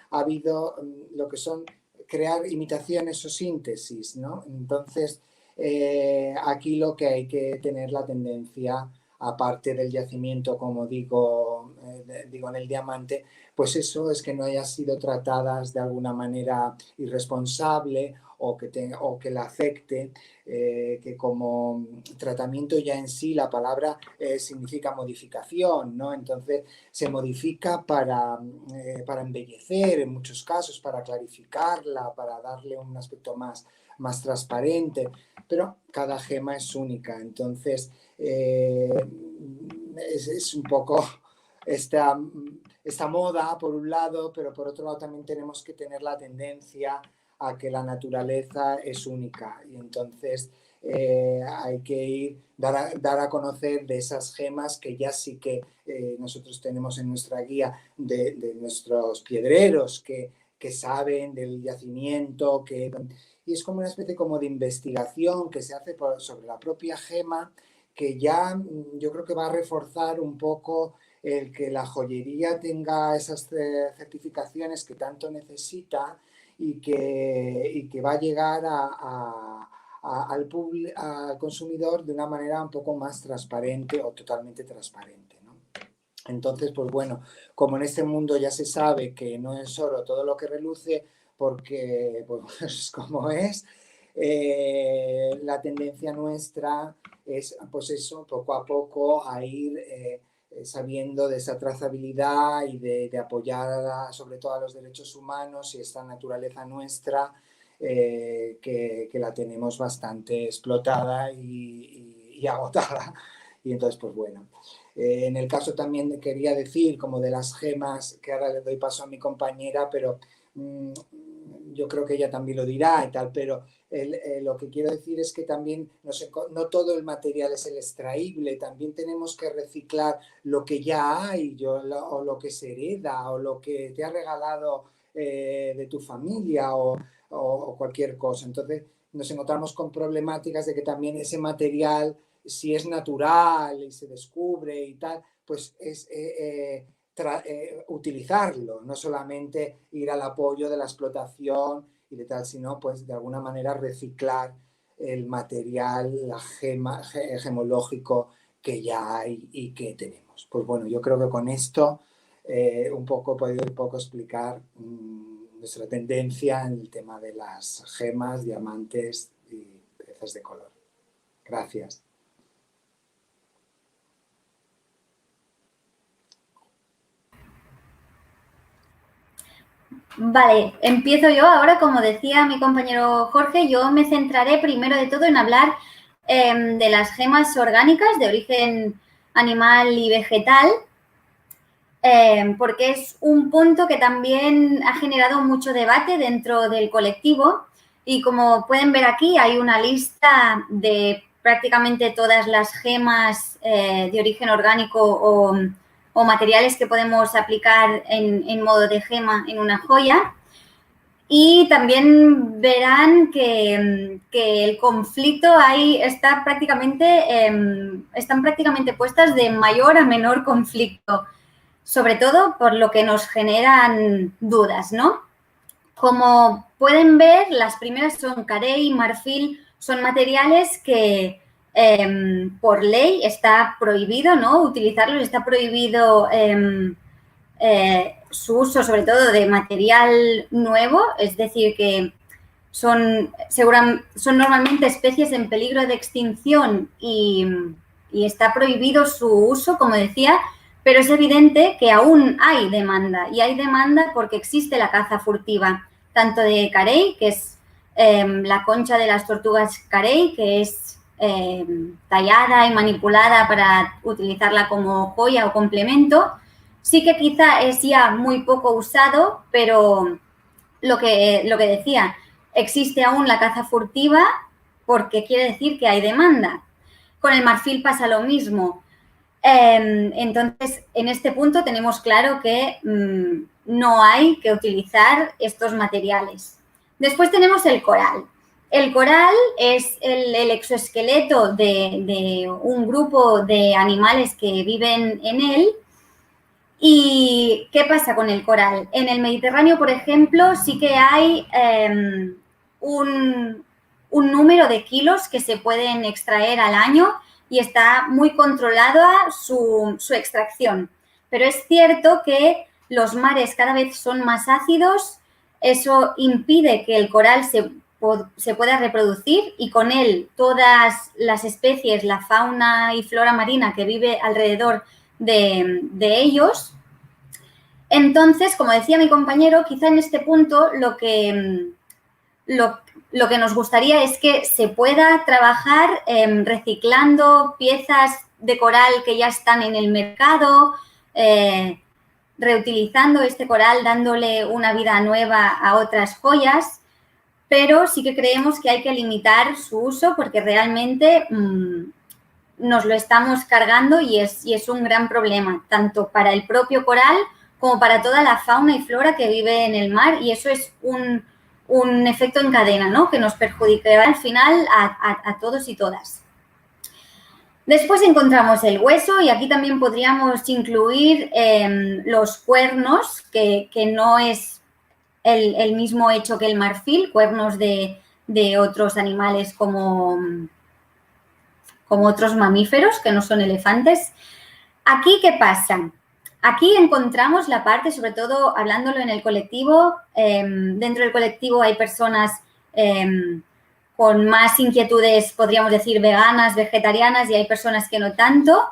ha habido lo que son crear imitaciones o síntesis, ¿no? Entonces aquí lo que hay que tener la tendencia, aparte del yacimiento, como digo en el diamante, pues eso es que no hayan sido tratadas de alguna manera irresponsable o que la afecte, que como tratamiento ya en sí la palabra significa modificación, ¿no? Entonces se modifica para embellecer en muchos casos, para clarificarla, para darle un aspecto más transparente, pero cada gema es única, entonces es un poco esta moda por un lado, pero por otro lado también tenemos que tener la tendencia a que la naturaleza es única y entonces hay que dar a conocer de esas gemas que ya sí que nosotros tenemos en nuestra guía de nuestros piedreros que saben del yacimiento, y es como una especie como de investigación que se hace sobre la propia gema, que ya yo creo que va a reforzar un poco el que la joyería tenga esas certificaciones que tanto necesita y que va a llegar al consumidor de una manera un poco más transparente o totalmente transparente, ¿no? Entonces, pues bueno, como en este mundo ya se sabe que no es oro todo lo que reluce, porque pues como es, la tendencia nuestra es pues eso, poco a poco a ir sabiendo de esa trazabilidad y de apoyar sobre todo a los derechos humanos y esta naturaleza nuestra que la tenemos bastante explotada y agotada. Y entonces, pues bueno, en el caso también quería decir como de las gemas, que ahora le doy paso a mi compañera, pero yo creo que ella también lo dirá y tal, pero lo que quiero decir es que también no todo el material es el extraíble, también tenemos que reciclar lo que ya hay, o lo que se hereda, o lo que te ha regalado de tu familia, o cualquier cosa. Entonces, nos encontramos con problemáticas de que también ese material, si es natural y se descubre y tal, pues es utilizarlo, no solamente ir al apoyo de la explotación y de tal, sino pues de alguna manera reciclar el material gemológico que ya hay y que tenemos. Pues bueno, yo creo que con esto he podido un poco explicar nuestra tendencia en el tema de las gemas, diamantes y piezas de color. Gracias. Vale, empiezo yo ahora. Como decía mi compañero Jorge, yo me centraré primero de todo en hablar de las gemas orgánicas de origen animal y vegetal, porque es un punto que también ha generado mucho debate dentro del colectivo y como pueden ver aquí hay una lista de prácticamente todas las gemas de origen orgánico o materiales que podemos aplicar en modo de gema en una joya. Y también verán que el conflicto ahí están prácticamente puestas de mayor a menor conflicto, sobre todo por lo que nos generan dudas, ¿no? Como pueden ver, las primeras son carey y marfil, son materiales que por ley está prohibido, ¿no? Utilizarlos, está prohibido su uso, sobre todo de material nuevo, es decir, que son normalmente especies en peligro de extinción y está prohibido su uso, como decía, pero es evidente que aún hay demanda y hay demanda porque existe la caza furtiva, tanto de carey, que es la concha de las tortugas carey, que es tallada y manipulada para utilizarla como joya o complemento. Sí que quizá es ya muy poco usado, pero lo que decía, existe aún la caza furtiva porque quiere decir que hay demanda. Con el marfil pasa lo mismo. Entonces, en este punto tenemos claro que no hay que utilizar estos materiales. Después tenemos el coral. El coral es el exoesqueleto de un grupo de animales que viven en él. ¿Y qué pasa con el coral? En el Mediterráneo, por ejemplo, sí que hay un número de kilos que se pueden extraer al año y está muy controlada su extracción. Pero es cierto que los mares cada vez son más ácidos, eso impide que el coral se pueda reproducir y con él todas las especies, la fauna y flora marina que vive alrededor de ellos. Entonces, como decía mi compañero, quizá en este punto lo que nos gustaría es que se pueda trabajar reciclando piezas de coral que ya están en el mercado, reutilizando este coral, dándole una vida nueva a otras joyas, pero sí que creemos que hay que limitar su uso porque realmente nos lo estamos cargando y es un gran problema, tanto para el propio coral como para toda la fauna y flora que vive en el mar, y eso es un efecto en cadena, ¿no? Que nos perjudicará al final a todos y todas. Después encontramos el hueso y aquí también podríamos incluir los cuernos, que no es el mismo hecho que el marfil, cuernos de otros animales como otros mamíferos que no son elefantes. Aquí, ¿qué pasa? Aquí encontramos la parte, sobre todo hablándolo en el colectivo, dentro del colectivo hay personas con más inquietudes, podríamos decir, veganas, vegetarianas, y hay personas que no tanto.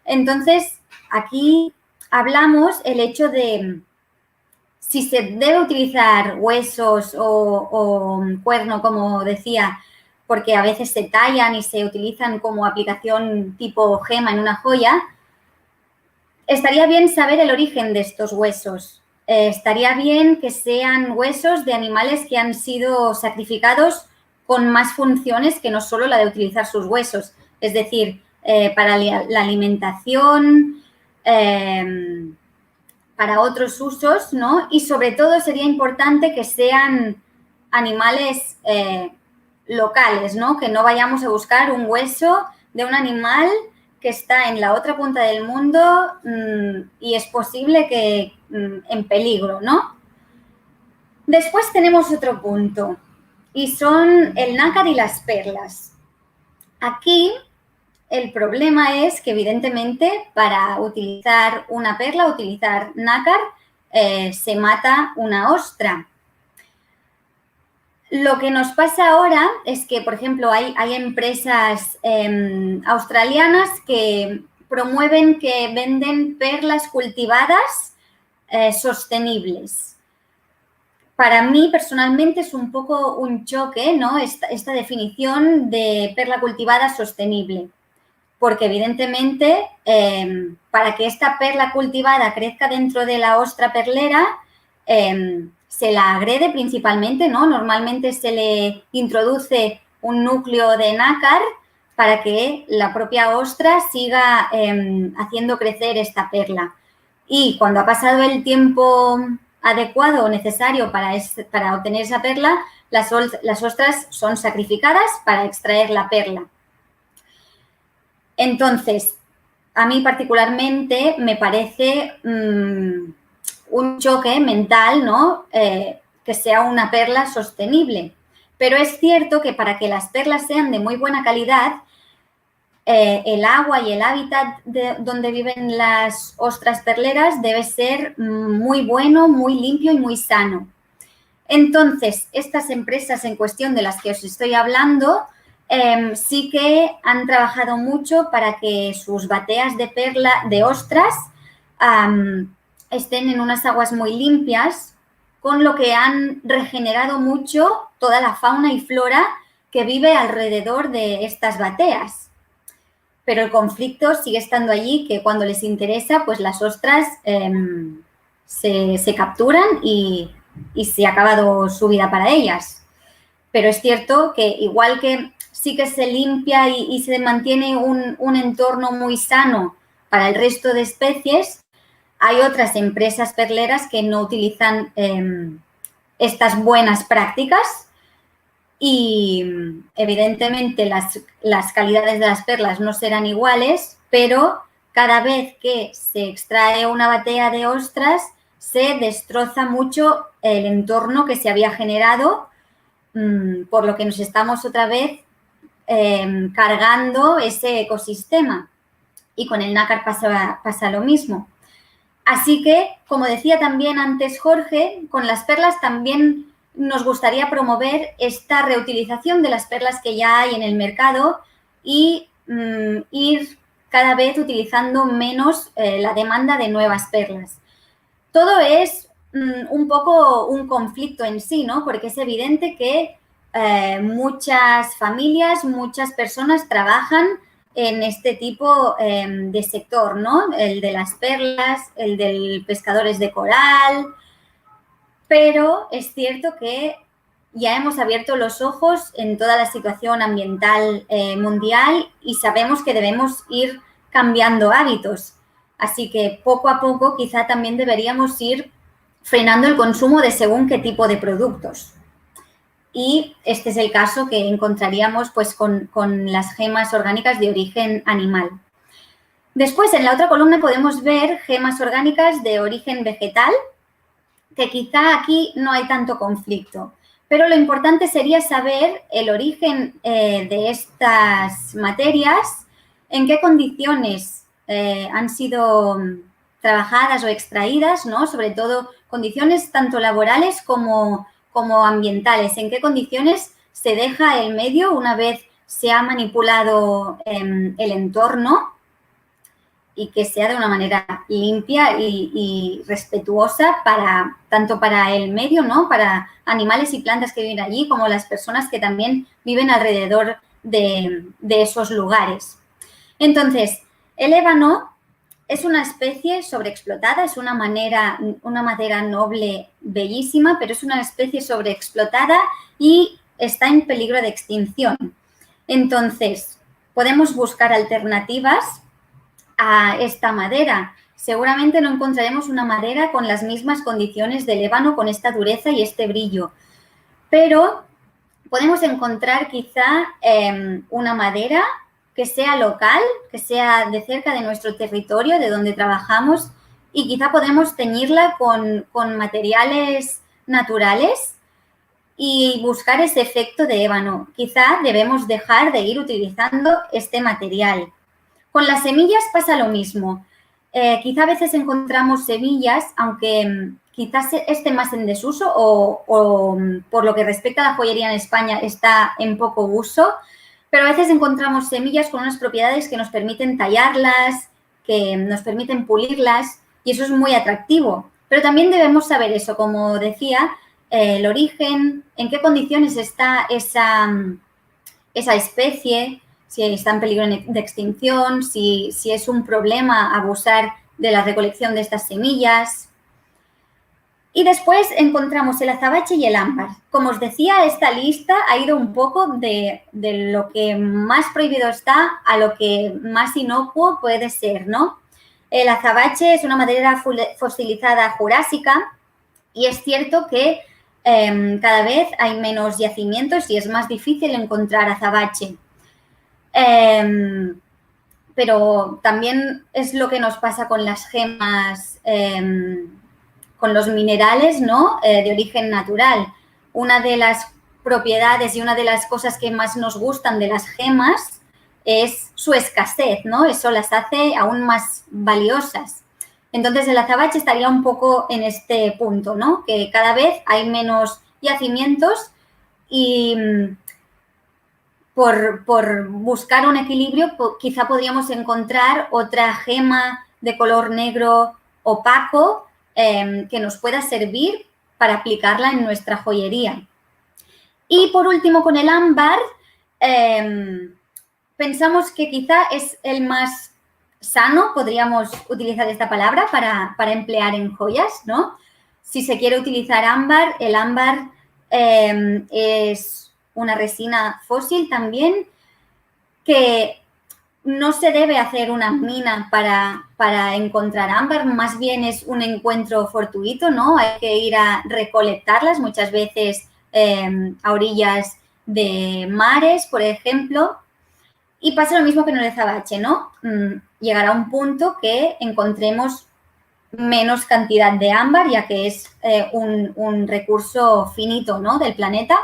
Entonces, aquí hablamos el hecho de si se debe utilizar huesos o cuerno, como decía, porque a veces se tallan y se utilizan como aplicación tipo gema en una joya. Estaría bien saber el origen de estos huesos. Estaría bien que sean huesos de animales que han sido sacrificados con más funciones que no solo la de utilizar sus huesos. Es decir, para la alimentación, para otros usos, ¿no? Y sobre todo sería importante que sean animales locales, ¿no? Que no vayamos a buscar un hueso de un animal que está en la otra punta del mundo y es posible que en peligro, ¿no? Después tenemos otro punto y son el nácar y las perlas. Aquí el problema es que evidentemente para utilizar una perla, utilizar nácar, se mata una ostra. Lo que nos pasa ahora es que, por ejemplo, hay empresas australianas que promueven que venden perlas cultivadas sostenibles. Para mí, personalmente, es un poco un choque, ¿no? Esta definición de perla cultivada sostenible. Porque, evidentemente, para que esta perla cultivada crezca dentro de la ostra perlera, se la agrede principalmente, ¿no? Normalmente se le introduce un núcleo de nácar para que la propia ostra siga haciendo crecer esta perla. Y cuando ha pasado el tiempo adecuado o necesario para obtener esa perla, las ostras son sacrificadas para extraer la perla. Entonces, a mí particularmente me parece un choque mental, ¿no? Que sea una perla sostenible. Pero es cierto que para que las perlas sean de muy buena calidad, el agua y el hábitat donde viven las ostras perleras debe ser muy bueno, muy limpio y muy sano. Entonces, estas empresas en cuestión de las que os estoy hablando sí que han trabajado mucho para que sus bateas de ostras estén en unas aguas muy limpias, con lo que han regenerado mucho toda la fauna y flora que vive alrededor de estas bateas. Pero el conflicto sigue estando allí, que cuando les interesa, pues las ostras se capturan y se ha acabado su vida para ellas. Pero es cierto que igual que sí que se limpia y se mantiene un entorno muy sano para el resto de especies, hay otras empresas perleras que no utilizan estas buenas prácticas y evidentemente las calidades de las perlas no serán iguales, pero cada vez que se extrae una batea de ostras se destroza mucho el entorno que se había generado, por lo que nos estamos otra vez cargando ese ecosistema. Y con el nácar pasa lo mismo. Así que, como decía también antes Jorge, con las perlas también nos gustaría promover esta reutilización de las perlas que ya hay en el mercado y ir cada vez utilizando menos la demanda de nuevas perlas. Todo es un poco un conflicto en sí, ¿no? Porque es evidente que muchas familias, muchas personas trabajan en este tipo de sector, ¿no? El de las perlas, el de pescadores de coral, pero es cierto que ya hemos abierto los ojos en toda la situación ambiental mundial y sabemos que debemos ir cambiando hábitos. Así que poco a poco quizá también deberíamos ir frenando el consumo de según qué tipo de productos. Y este es el caso que encontraríamos pues, con las gemas orgánicas de origen animal. Después, en la otra columna podemos ver gemas orgánicas de origen vegetal, que quizá aquí no hay tanto conflicto. Pero lo importante sería saber el origen de estas materias, en qué condiciones han sido trabajadas o extraídas, ¿no? Sobre todo condiciones tanto laborales como ambientales, en qué condiciones se deja el medio una vez se ha manipulado el entorno y que sea de una manera limpia y respetuosa tanto para el medio, ¿no? Para animales y plantas que viven allí, como las personas que también viven alrededor de esos lugares. Entonces, el ébano es una especie sobreexplotada, es una madera noble bellísima, pero es una especie sobreexplotada y está en peligro de extinción. Entonces, podemos buscar alternativas a esta madera. Seguramente no encontraremos una madera con las mismas condiciones del ébano, con esta dureza y este brillo, pero podemos encontrar quizá una madera que sea local, que sea de cerca de nuestro territorio, de donde trabajamos, y quizá podemos teñirla con materiales naturales y buscar ese efecto de ébano. Quizá debemos dejar de ir utilizando este material. Con las semillas pasa lo mismo. Quizá a veces encontramos semillas, aunque quizás esté más en desuso o por lo que respecta a la joyería en España está en poco uso, pero a veces encontramos semillas con unas propiedades que nos permiten tallarlas, que nos permiten pulirlas, y eso es muy atractivo. Pero también debemos saber eso, como decía, el origen, en qué condiciones está esa especie, si está en peligro de extinción, si es un problema abusar de la recolección de estas semillas. Y después encontramos el azabache y el ámbar. Como os decía, esta lista ha ido un poco de lo que más prohibido está a lo que más inocuo puede ser, ¿no? El azabache es una madera fosilizada jurásica y es cierto que cada vez hay menos yacimientos y es más difícil encontrar azabache. Pero también es lo que nos pasa con las gemas, con los minerales, ¿no? De origen natural. Una de las propiedades y una de las cosas que más nos gustan de las gemas es su escasez, ¿no? Eso las hace aún más valiosas. Entonces, el azabache estaría un poco en este punto, ¿no? Que cada vez hay menos yacimientos y por buscar un equilibrio, quizá podríamos encontrar otra gema de color negro opaco que nos pueda servir para aplicarla en nuestra joyería. Y por último, con el ámbar, pensamos que quizá es el más sano, podríamos utilizar esta palabra para emplear en joyas, ¿no? Si se quiere utilizar ámbar, el ámbar es una resina fósil también que no se debe hacer una mina para encontrar ámbar, más bien es un encuentro fortuito, ¿no? Hay que ir a recolectarlas muchas veces a orillas de mares, por ejemplo. Y pasa lo mismo que en el azabache, ¿no? Llegará un punto que encontremos menos cantidad de ámbar, ya que es un recurso finito, ¿no? Del planeta.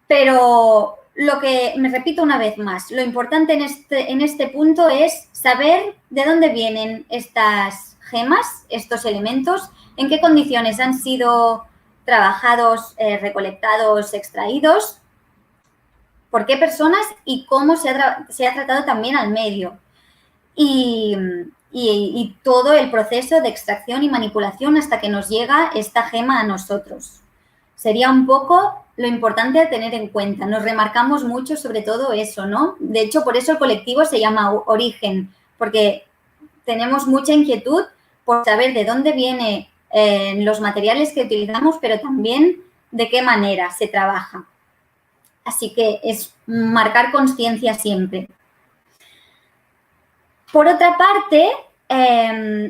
Pero lo que, me repito una vez más, lo importante en este punto es saber de dónde vienen estas gemas, estos elementos, en qué condiciones han sido trabajados, recolectados, extraídos, por qué personas y cómo se ha tratado también al medio. Y todo el proceso de extracción y manipulación hasta que nos llega esta gema a nosotros. Sería un poco lo importante a tener en cuenta. Nos remarcamos mucho sobre todo eso, ¿no? De hecho, por eso el colectivo se llama Origen, porque tenemos mucha inquietud por saber de dónde vienen los materiales que utilizamos, pero también de qué manera se trabaja. Así que es marcar conciencia siempre. Por otra parte,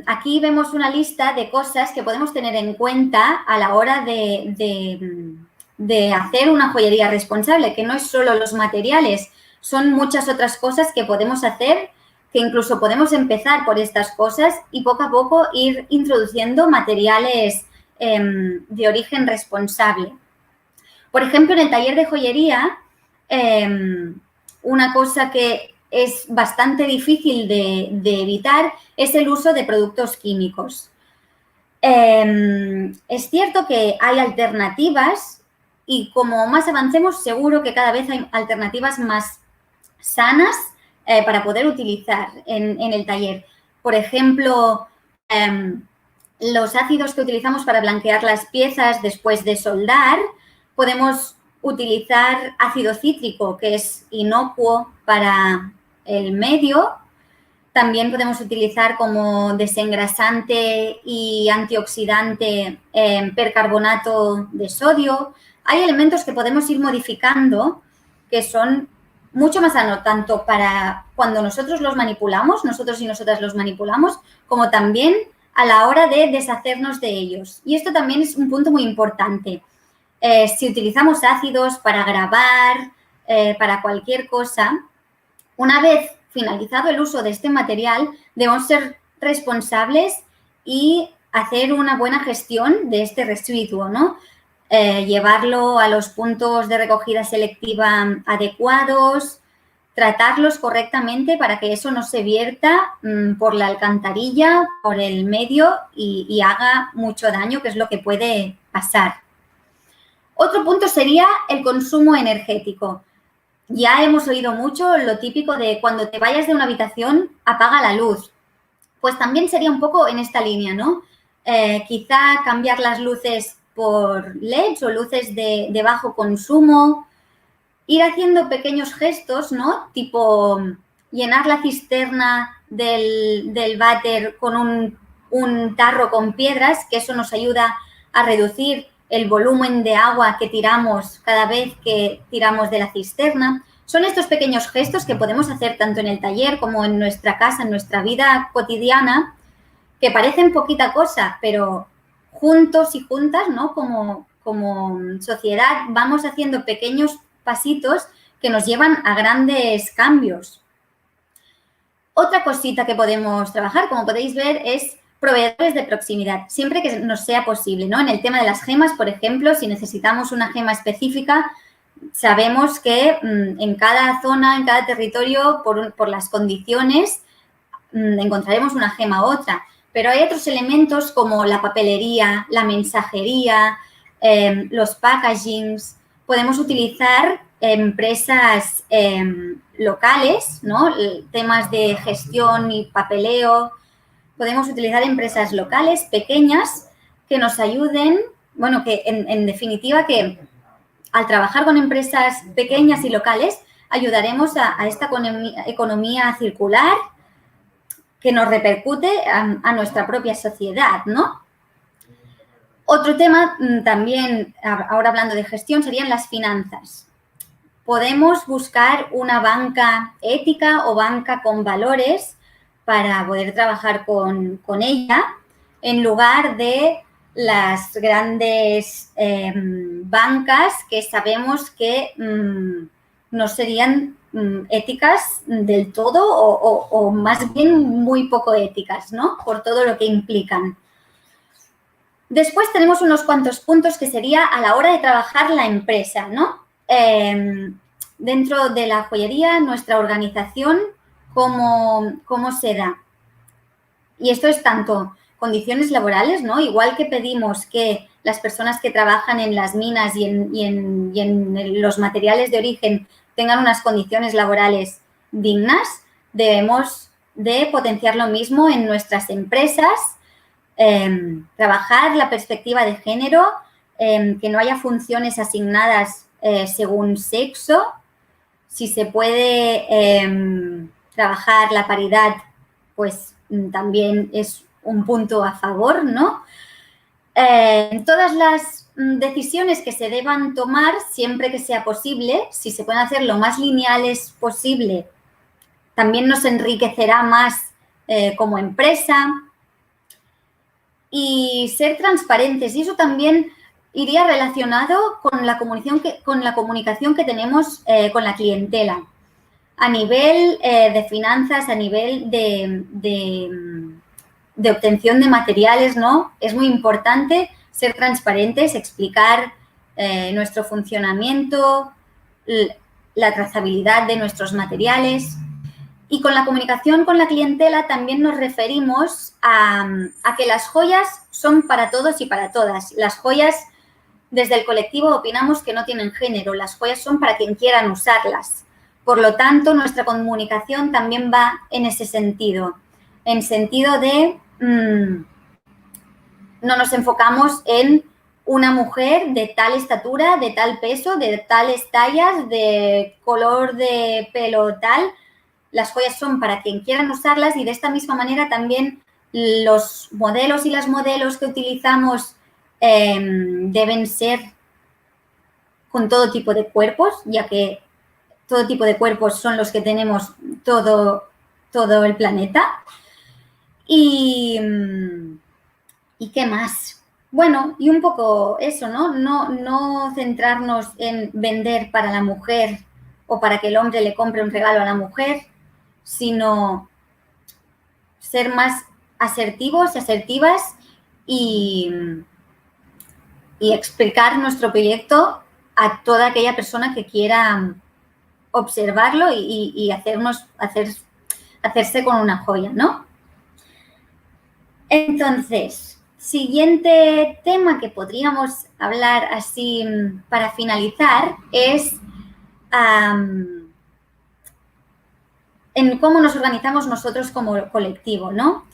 aquí vemos una lista de cosas que podemos tener en cuenta a la hora de hacer una joyería responsable, que no es solo los materiales, son muchas otras cosas que podemos hacer, que incluso podemos empezar por estas cosas y poco a poco ir introduciendo materiales de origen responsable. Por ejemplo, en el taller de joyería, una cosa que es bastante difícil de evitar es el uso de productos químicos. Es cierto que hay alternativas y como más avancemos, seguro que cada vez hay alternativas más sanas para poder utilizar en el taller. Por ejemplo, los ácidos que utilizamos para blanquear las piezas después de soldar, podemos utilizar ácido cítrico, que es inocuo para el medio. También podemos utilizar como desengrasante y antioxidante percarbonato de sodio. Hay elementos que podemos ir modificando que son mucho más sanos, tanto para cuando nosotros los manipulamos, nosotros y nosotras los manipulamos, como también a la hora de deshacernos de ellos. Y esto también es un punto muy importante. si utilizamos ácidos para grabar, para cualquier cosa, una vez finalizado el uso de este material, debemos ser responsables y hacer una buena gestión de este residuo, ¿no? Llevarlo a los puntos de recogida selectiva adecuados, tratarlos correctamente para que eso no se vierta por la alcantarilla, por el medio y haga mucho daño, que es lo que puede pasar. Otro punto sería el consumo energético. Ya hemos oído mucho lo típico de cuando te vayas de una habitación, apaga la luz. Pues también sería un poco en esta línea, ¿no? Quizá cambiar las luces por LEDs o luces de bajo consumo, ir haciendo pequeños gestos, ¿no? Tipo llenar la cisterna del váter con un tarro con piedras, que eso nos ayuda a reducir el volumen de agua que tiramos cada vez que tiramos de la cisterna. Son estos pequeños gestos que podemos hacer tanto en el taller como en nuestra casa, en nuestra vida cotidiana, que parecen poquita cosa, pero juntos y juntas, ¿no? Como sociedad vamos haciendo pequeños pasitos que nos llevan a grandes cambios. Otra cosita que podemos trabajar, como podéis ver, es proveedores de proximidad, siempre que nos sea posible, ¿no? En el tema de las gemas, por ejemplo, si necesitamos una gema específica, sabemos que en cada zona, en cada territorio, por las condiciones, encontraremos una gema u otra. Pero hay otros elementos como la papelería, la mensajería, los packagings. Podemos utilizar empresas locales, ¿no? Temas de gestión y papeleo. Podemos utilizar empresas locales pequeñas que nos ayuden, bueno, que en definitiva que al trabajar con empresas pequeñas y locales ayudaremos a esta economía circular que nos repercute a nuestra propia sociedad, ¿no? Otro tema también, ahora hablando de gestión, serían las finanzas. Podemos buscar una banca ética o banca con valores para poder trabajar con ella en lugar de las grandes bancas que sabemos que no serían éticas del todo o más bien muy poco éticas, ¿no? Por todo lo que implican. Después tenemos unos cuantos puntos que sería a la hora de trabajar la empresa, ¿no? Dentro de la joyería, nuestra organización, ¿cómo se da? Y esto es tanto condiciones laborales, ¿no? Igual que pedimos que las personas que trabajan en las minas y en los materiales de origen tengan unas condiciones laborales dignas, debemos de potenciar lo mismo en nuestras empresas, trabajar la perspectiva de género, que no haya funciones asignadas según sexo, si se puede trabajar la paridad, pues también es un punto a favor, ¿no? Todas las decisiones que se deban tomar, siempre que sea posible, si se pueden hacer lo más lineales posible, también nos enriquecerá más como empresa. Y ser transparentes, y eso también iría relacionado con la comunicación que tenemos con la clientela. A nivel de finanzas, a nivel de obtención de materiales, ¿no? Es muy importante ser transparentes, explicar nuestro funcionamiento, la trazabilidad de nuestros materiales. Y con la comunicación con la clientela también nos referimos a que las joyas son para todos y para todas. Las joyas, desde el colectivo, opinamos que no tienen género. Las joyas son para quien quieran usarlas. Por lo tanto, nuestra comunicación también va en ese sentido. En sentido de no nos enfocamos en una mujer de tal estatura, de tal peso, de tales tallas, de color de pelo tal. Las joyas son para quien quieran usarlas y de esta misma manera también los modelos y las modelos que utilizamos deben ser con todo tipo de cuerpos, ya que todo tipo de cuerpos son los que tenemos todo el planeta. ¿Y qué más? bueno, y un poco eso, ¿no? No centrarnos en vender para la mujer o para que el hombre le compre un regalo a la mujer, sino ser más asertivos y asertivas y explicar nuestro proyecto a toda aquella persona que quiera observarlo y hacerse con una joya, ¿no? Entonces, siguiente tema que podríamos hablar así para finalizar es en cómo nos organizamos nosotros como colectivo, ¿no?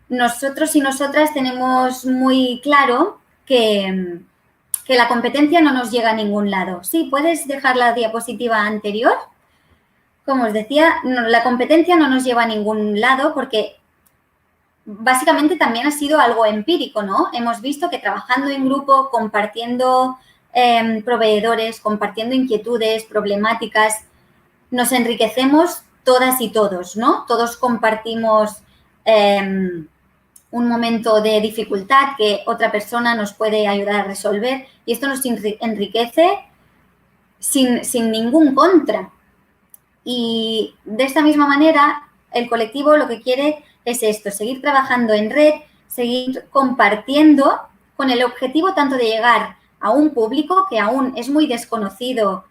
Nosotros y nosotras tenemos muy claro que la competencia no nos llega a ningún lado. Sí, ¿puedes dejar la diapositiva anterior? Como os decía, la competencia no nos lleva a ningún lado porque básicamente también ha sido algo empírico, ¿no? Hemos visto que trabajando en grupo, compartiendo proveedores, compartiendo inquietudes, problemáticas, nos enriquecemos todas y todos, ¿no? Todos compartimos un momento de dificultad que otra persona nos puede ayudar a resolver y esto nos enriquece sin ningún contra. Y de esta misma manera, el colectivo lo que quiere es esto, seguir trabajando en red, seguir compartiendo con el objetivo tanto de llegar a un público que aún es muy desconocido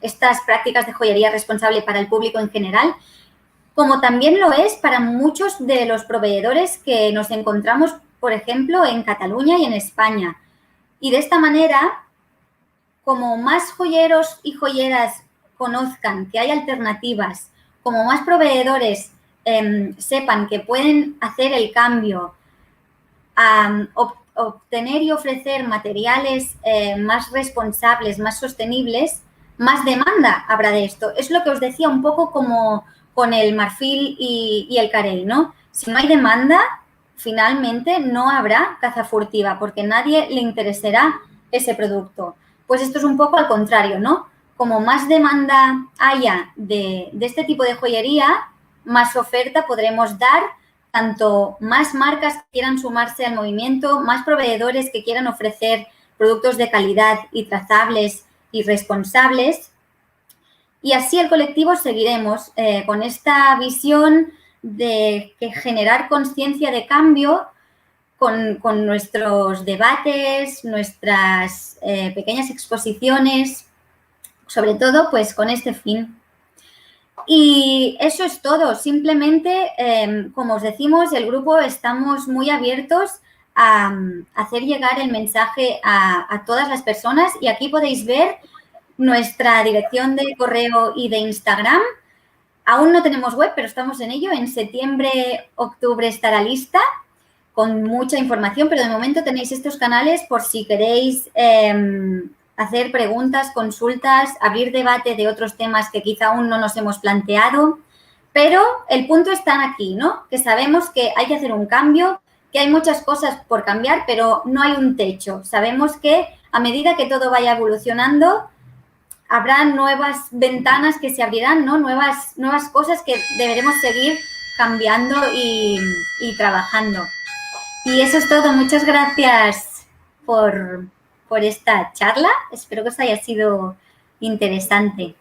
estas prácticas de joyería responsable para el público en general, como también lo es para muchos de los proveedores que nos encontramos, por ejemplo, en Cataluña y en España. Y de esta manera, como más joyeros y joyeras conozcan que hay alternativas, como más proveedores sepan que pueden hacer el cambio, obtener y ofrecer materiales más responsables, más sostenibles, más demanda habrá de esto. Es lo que os decía un poco como con el marfil y el carey, ¿no? Si no hay demanda, finalmente no habrá caza furtiva porque a nadie le interesará ese producto. Pues esto es un poco al contrario, ¿no? Como más demanda haya de este tipo de joyería, más oferta podremos dar, tanto más marcas que quieran sumarse al movimiento, más proveedores que quieran ofrecer productos de calidad y trazables y responsables. Y así el colectivo seguiremos con esta visión de que generar conciencia de cambio con nuestros debates, nuestras pequeñas exposiciones, sobre todo pues con este fin. Y eso es todo. Simplemente, como os decimos, el grupo estamos muy abiertos a hacer llegar el mensaje a todas las personas y aquí podéis ver nuestra dirección de correo y de Instagram. Aún no tenemos web, pero estamos en ello. En septiembre, octubre estará lista con mucha información, pero de momento tenéis estos canales por si queréis hacer preguntas, consultas, abrir debate de otros temas que quizá aún no nos hemos planteado. Pero el punto está aquí, ¿no? Que sabemos que hay que hacer un cambio, que hay muchas cosas por cambiar, pero no hay un techo. Sabemos que a medida que todo vaya evolucionando, habrá nuevas ventanas que se abrirán, ¿no? Nuevas cosas que deberemos seguir cambiando y trabajando. Y eso es todo. Muchas gracias por esta charla. Espero que os haya sido interesante.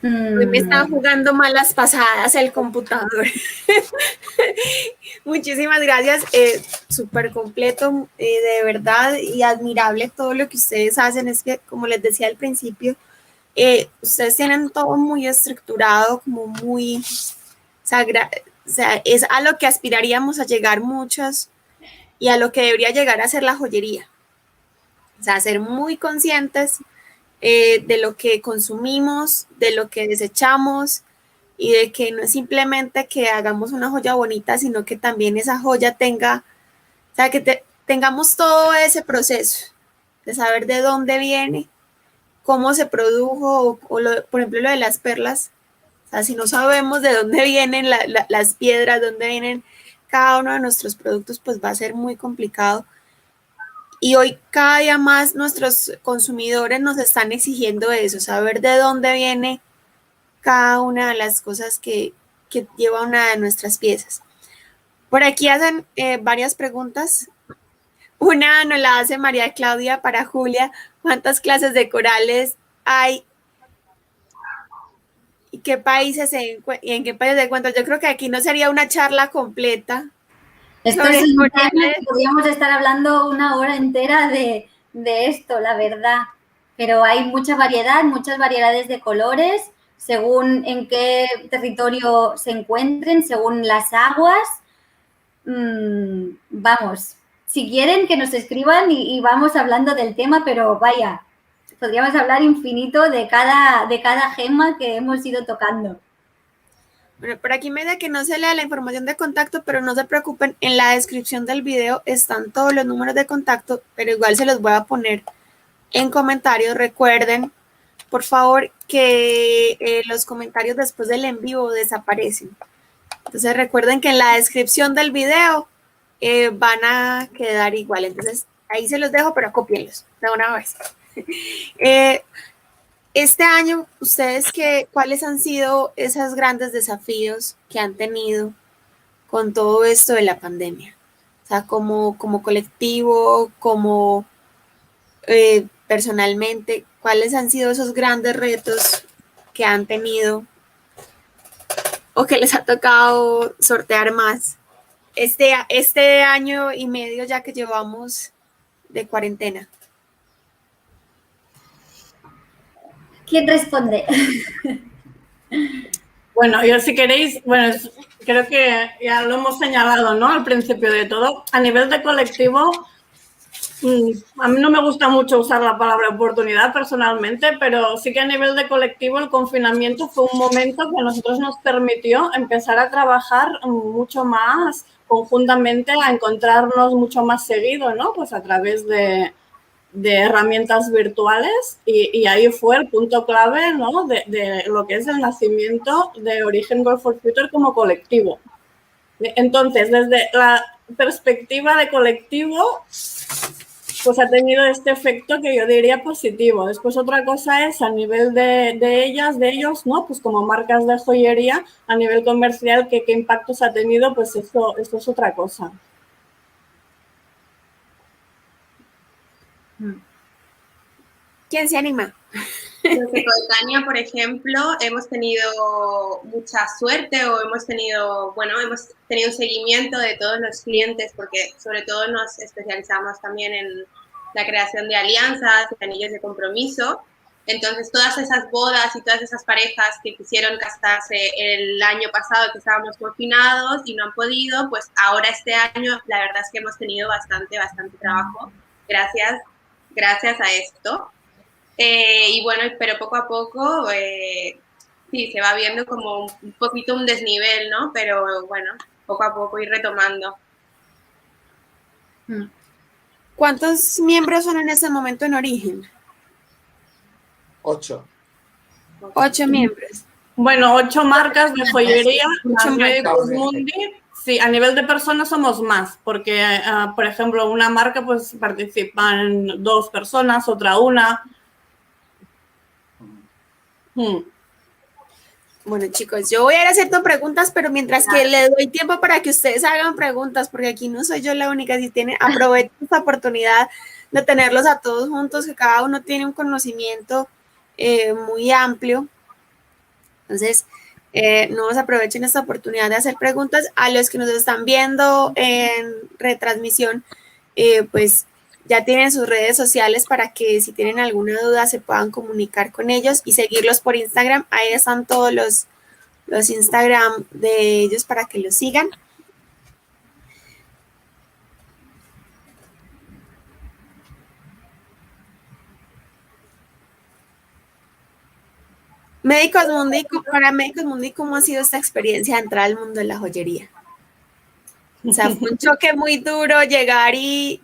Hoy me están jugando malas pasadas el computador. Muchísimas gracias, súper completo, de verdad, y admirable todo lo que ustedes hacen. Es que, como les decía al principio, ustedes tienen todo muy estructurado, como muy sagrado, o sea, es a lo que aspiraríamos a llegar muchos y a lo que debería llegar a ser la joyería. O sea, ser muy conscientes de lo que consumimos, de lo que desechamos y de que no es simplemente que hagamos una joya bonita, sino que también esa joya tenga, o sea, que tengamos todo ese proceso de saber de dónde viene, cómo se produjo, por ejemplo, lo de las perlas. O sea, si no sabemos de dónde vienen las piedras, dónde vienen cada uno de nuestros productos, pues va a ser muy complicado. Y hoy cada día más nuestros consumidores nos están exigiendo eso, saber de dónde viene cada una de las cosas que lleva una de nuestras piezas. Por aquí hacen varias preguntas. Una nos la hace María Claudia para Julia. ¿Cuántas clases de corales hay? ¿Y en qué países se encuentran? Yo creo que aquí no sería una charla completa. Esto es un tema que podríamos estar hablando una hora entera de esto, la verdad. Pero hay mucha variedad, muchas variedades de colores, según en qué territorio se encuentren, según las aguas. Vamos, si quieren que nos escriban y vamos hablando del tema, pero vaya, podríamos hablar infinito de cada gema que hemos ido tocando. Bueno, por aquí me da que no se lea la información de contacto, pero no se preocupen, en la descripción del video están todos los números de contacto, pero igual se los voy a poner en comentarios. Recuerden, por favor, que los comentarios después del en vivo desaparecen. Entonces recuerden que en la descripción del video van a quedar igual. Entonces ahí se los dejo, pero cópienlos de una vez. Este año, ¿ustedes cuáles han sido esos grandes desafíos que han tenido con todo esto de la pandemia? O sea, como colectivo, como personalmente, ¿cuáles han sido esos grandes retos que han tenido o que les ha tocado sortear más este año y medio ya que llevamos de cuarentena? ¿Quién responde? Bueno, yo si queréis, bueno, creo que ya lo hemos señalado, ¿no? Al principio de todo. A nivel de colectivo, a mí no me gusta mucho usar la palabra oportunidad personalmente, pero sí que a nivel de colectivo el confinamiento fue un momento que a nosotros nos permitió empezar a trabajar mucho más conjuntamente, a encontrarnos mucho más seguido, ¿no? Pues a través de herramientas virtuales y ahí fue el punto clave, ¿no? de lo que es el nacimiento de Origen Gold for Future como colectivo. Entonces, desde la perspectiva de colectivo, pues ha tenido este efecto que yo diría positivo. Después otra cosa es a nivel de ellos, ¿no? Pues como marcas de joyería, a nivel comercial, qué impactos ha tenido, pues esto es otra cosa. ¿Quién se anima? Desde Coetánea, por ejemplo, hemos tenido mucha suerte o hemos tenido un seguimiento de todos los clientes porque sobre todo nos especializamos también en la creación de alianzas, de anillos de compromiso. Entonces, todas esas bodas y todas esas parejas que quisieron casarse el año pasado que estábamos confinados y no han podido, pues ahora este año la verdad es que hemos tenido bastante trabajo gracias a esto. Y bueno, pero poco a poco sí, se va viendo como un poquito un desnivel, ¿no? Pero bueno, poco a poco ir retomando. ¿Cuántos miembros son en este momento en Origen? 8. 8 miembros. Bueno, 8 marcas de joyería, 8 Medicus Mundi. Sí, a nivel de personas somos más, porque, por ejemplo, una marca pues participan 2 personas, otra 1. Bueno, chicos, yo voy a ir haciendo preguntas, pero mientras que le doy tiempo para que ustedes hagan preguntas, porque aquí no soy yo la única, aprovecho esta oportunidad de tenerlos a todos juntos, que cada uno tiene un conocimiento muy amplio. Entonces, nos aprovechen esta oportunidad de hacer preguntas. A los que nos están viendo en retransmisión, pues ya tienen sus redes sociales para que si tienen alguna duda se puedan comunicar con ellos y seguirlos por Instagram. Ahí están todos los Instagram de ellos para que los sigan. Para Medicus Mundi, ¿cómo ha sido esta experiencia de entrar al mundo de la joyería? O sea, fue un choque muy duro llegar y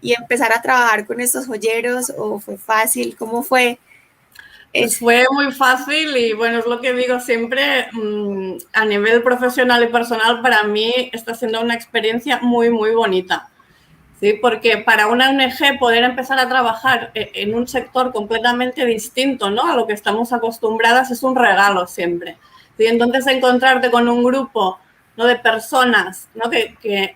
empezar a trabajar con estos joyeros, ¿o fue fácil? ¿Cómo fue? Pues fue muy fácil y bueno, es lo que digo siempre, a nivel profesional y personal para mí está siendo una experiencia muy, muy bonita. ¿Sí? Porque para una ONG poder empezar a trabajar en un sector completamente distinto, ¿no?, a lo que estamos acostumbradas es un regalo siempre. ¿Sí? Entonces encontrarte con un grupo, ¿no?, de personas, ¿no?, que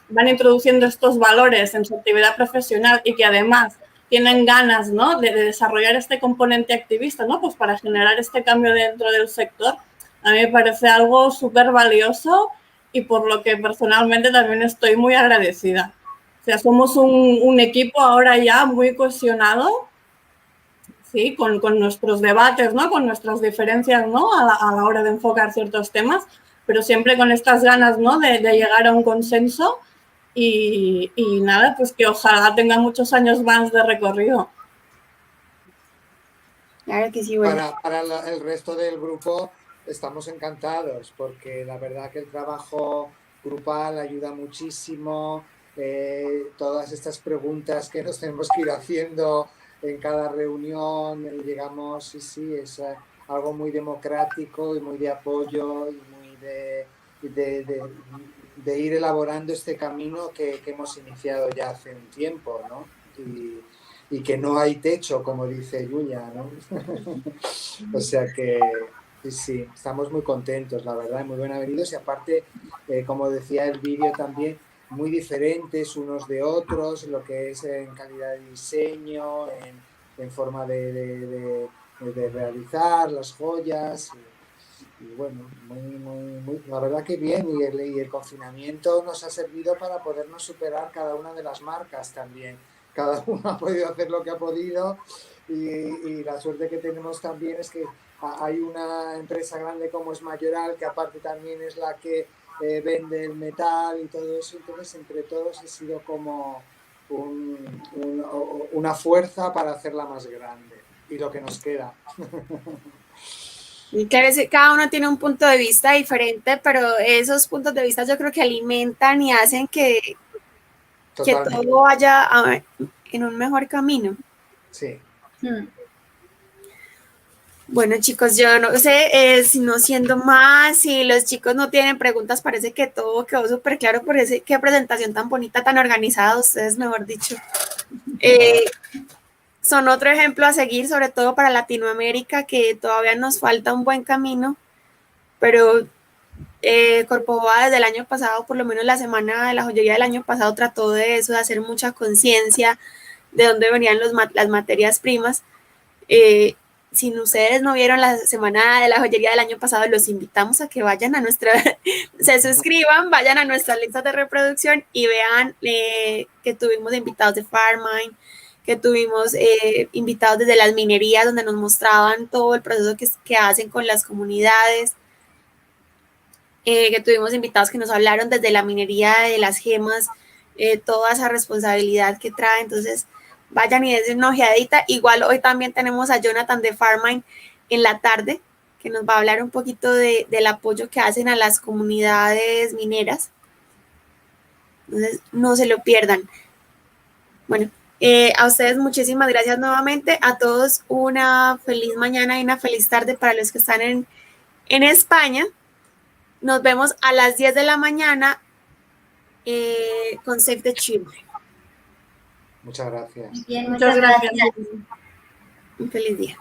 van introduciendo estos valores en su actividad profesional y que además tienen ganas, ¿no?, de desarrollar este componente activista, ¿no?, pues para generar este cambio dentro del sector, a mí me parece algo súper valioso y por lo que personalmente también estoy muy agradecida. O sea, somos un equipo ahora ya muy cohesionado, ¿sí?, con nuestros debates, ¿no?, con nuestras diferencias, ¿no?, a la hora de enfocar ciertos temas, pero siempre con estas ganas, ¿no?, de llegar a un consenso y nada, pues que ojalá tenga muchos años más de recorrido. Claro que sí, bueno. Para el resto del grupo estamos encantados porque la verdad que el trabajo grupal ayuda muchísimo. Todas estas preguntas que nos tenemos que ir haciendo en cada reunión, llegamos, sí, es algo muy democrático y muy de apoyo y muy de ir elaborando este camino que hemos iniciado ya hace un tiempo, ¿no? Y que no hay techo, como dice Yuya, ¿no? O sea que sí, estamos muy contentos, la verdad, muy bienvenidos y aparte, como decía el vídeo también, muy diferentes unos de otros, lo que es en calidad de diseño, en forma de realizar las joyas y bueno, la verdad que bien y el confinamiento nos ha servido para podernos superar cada una de las marcas también. Cada uno ha podido hacer lo que ha podido y la suerte que tenemos también es que hay una empresa grande como es Mayoral, que aparte también es la que vende el metal y todo eso, entonces entre todos ha sido como una fuerza para hacerla más grande y lo que nos queda. Y claro, cada uno tiene un punto de vista diferente, pero esos puntos de vista yo creo que alimentan y hacen que todo vaya en un mejor camino. Sí. Bueno, chicos, yo no sé, si no siendo más, si los chicos no tienen preguntas, parece que todo quedó súper claro por qué presentación tan bonita, tan organizada, ustedes, mejor dicho. Son otro ejemplo a seguir, sobre todo para Latinoamérica, que todavía nos falta un buen camino, pero Corpoboa desde el año pasado, por lo menos la semana de la joyería del año pasado, trató de eso, de hacer mucha conciencia de dónde venían las materias primas. Si ustedes no vieron la semana de la joyería del año pasado, los invitamos a que vayan a se suscriban, vayan a nuestras listas de reproducción y vean que tuvimos invitados de Farmine, que tuvimos invitados desde las minerías, donde nos mostraban todo el proceso que hacen con las comunidades, que tuvimos invitados que nos hablaron desde la minería de las gemas, toda esa responsabilidad que trae. Entonces, vayan y den una ojeadita. Igual hoy también tenemos a Jonathan de Farmine en la tarde, que nos va a hablar un poquito del apoyo que hacen a las comunidades mineras. Entonces, no se lo pierdan. Bueno, a ustedes muchísimas gracias nuevamente. A todos una feliz mañana y una feliz tarde para los que están en España. Nos vemos a las 10 de la mañana con Save the Children. Muchas gracias. Bien, muchas gracias. Un feliz día.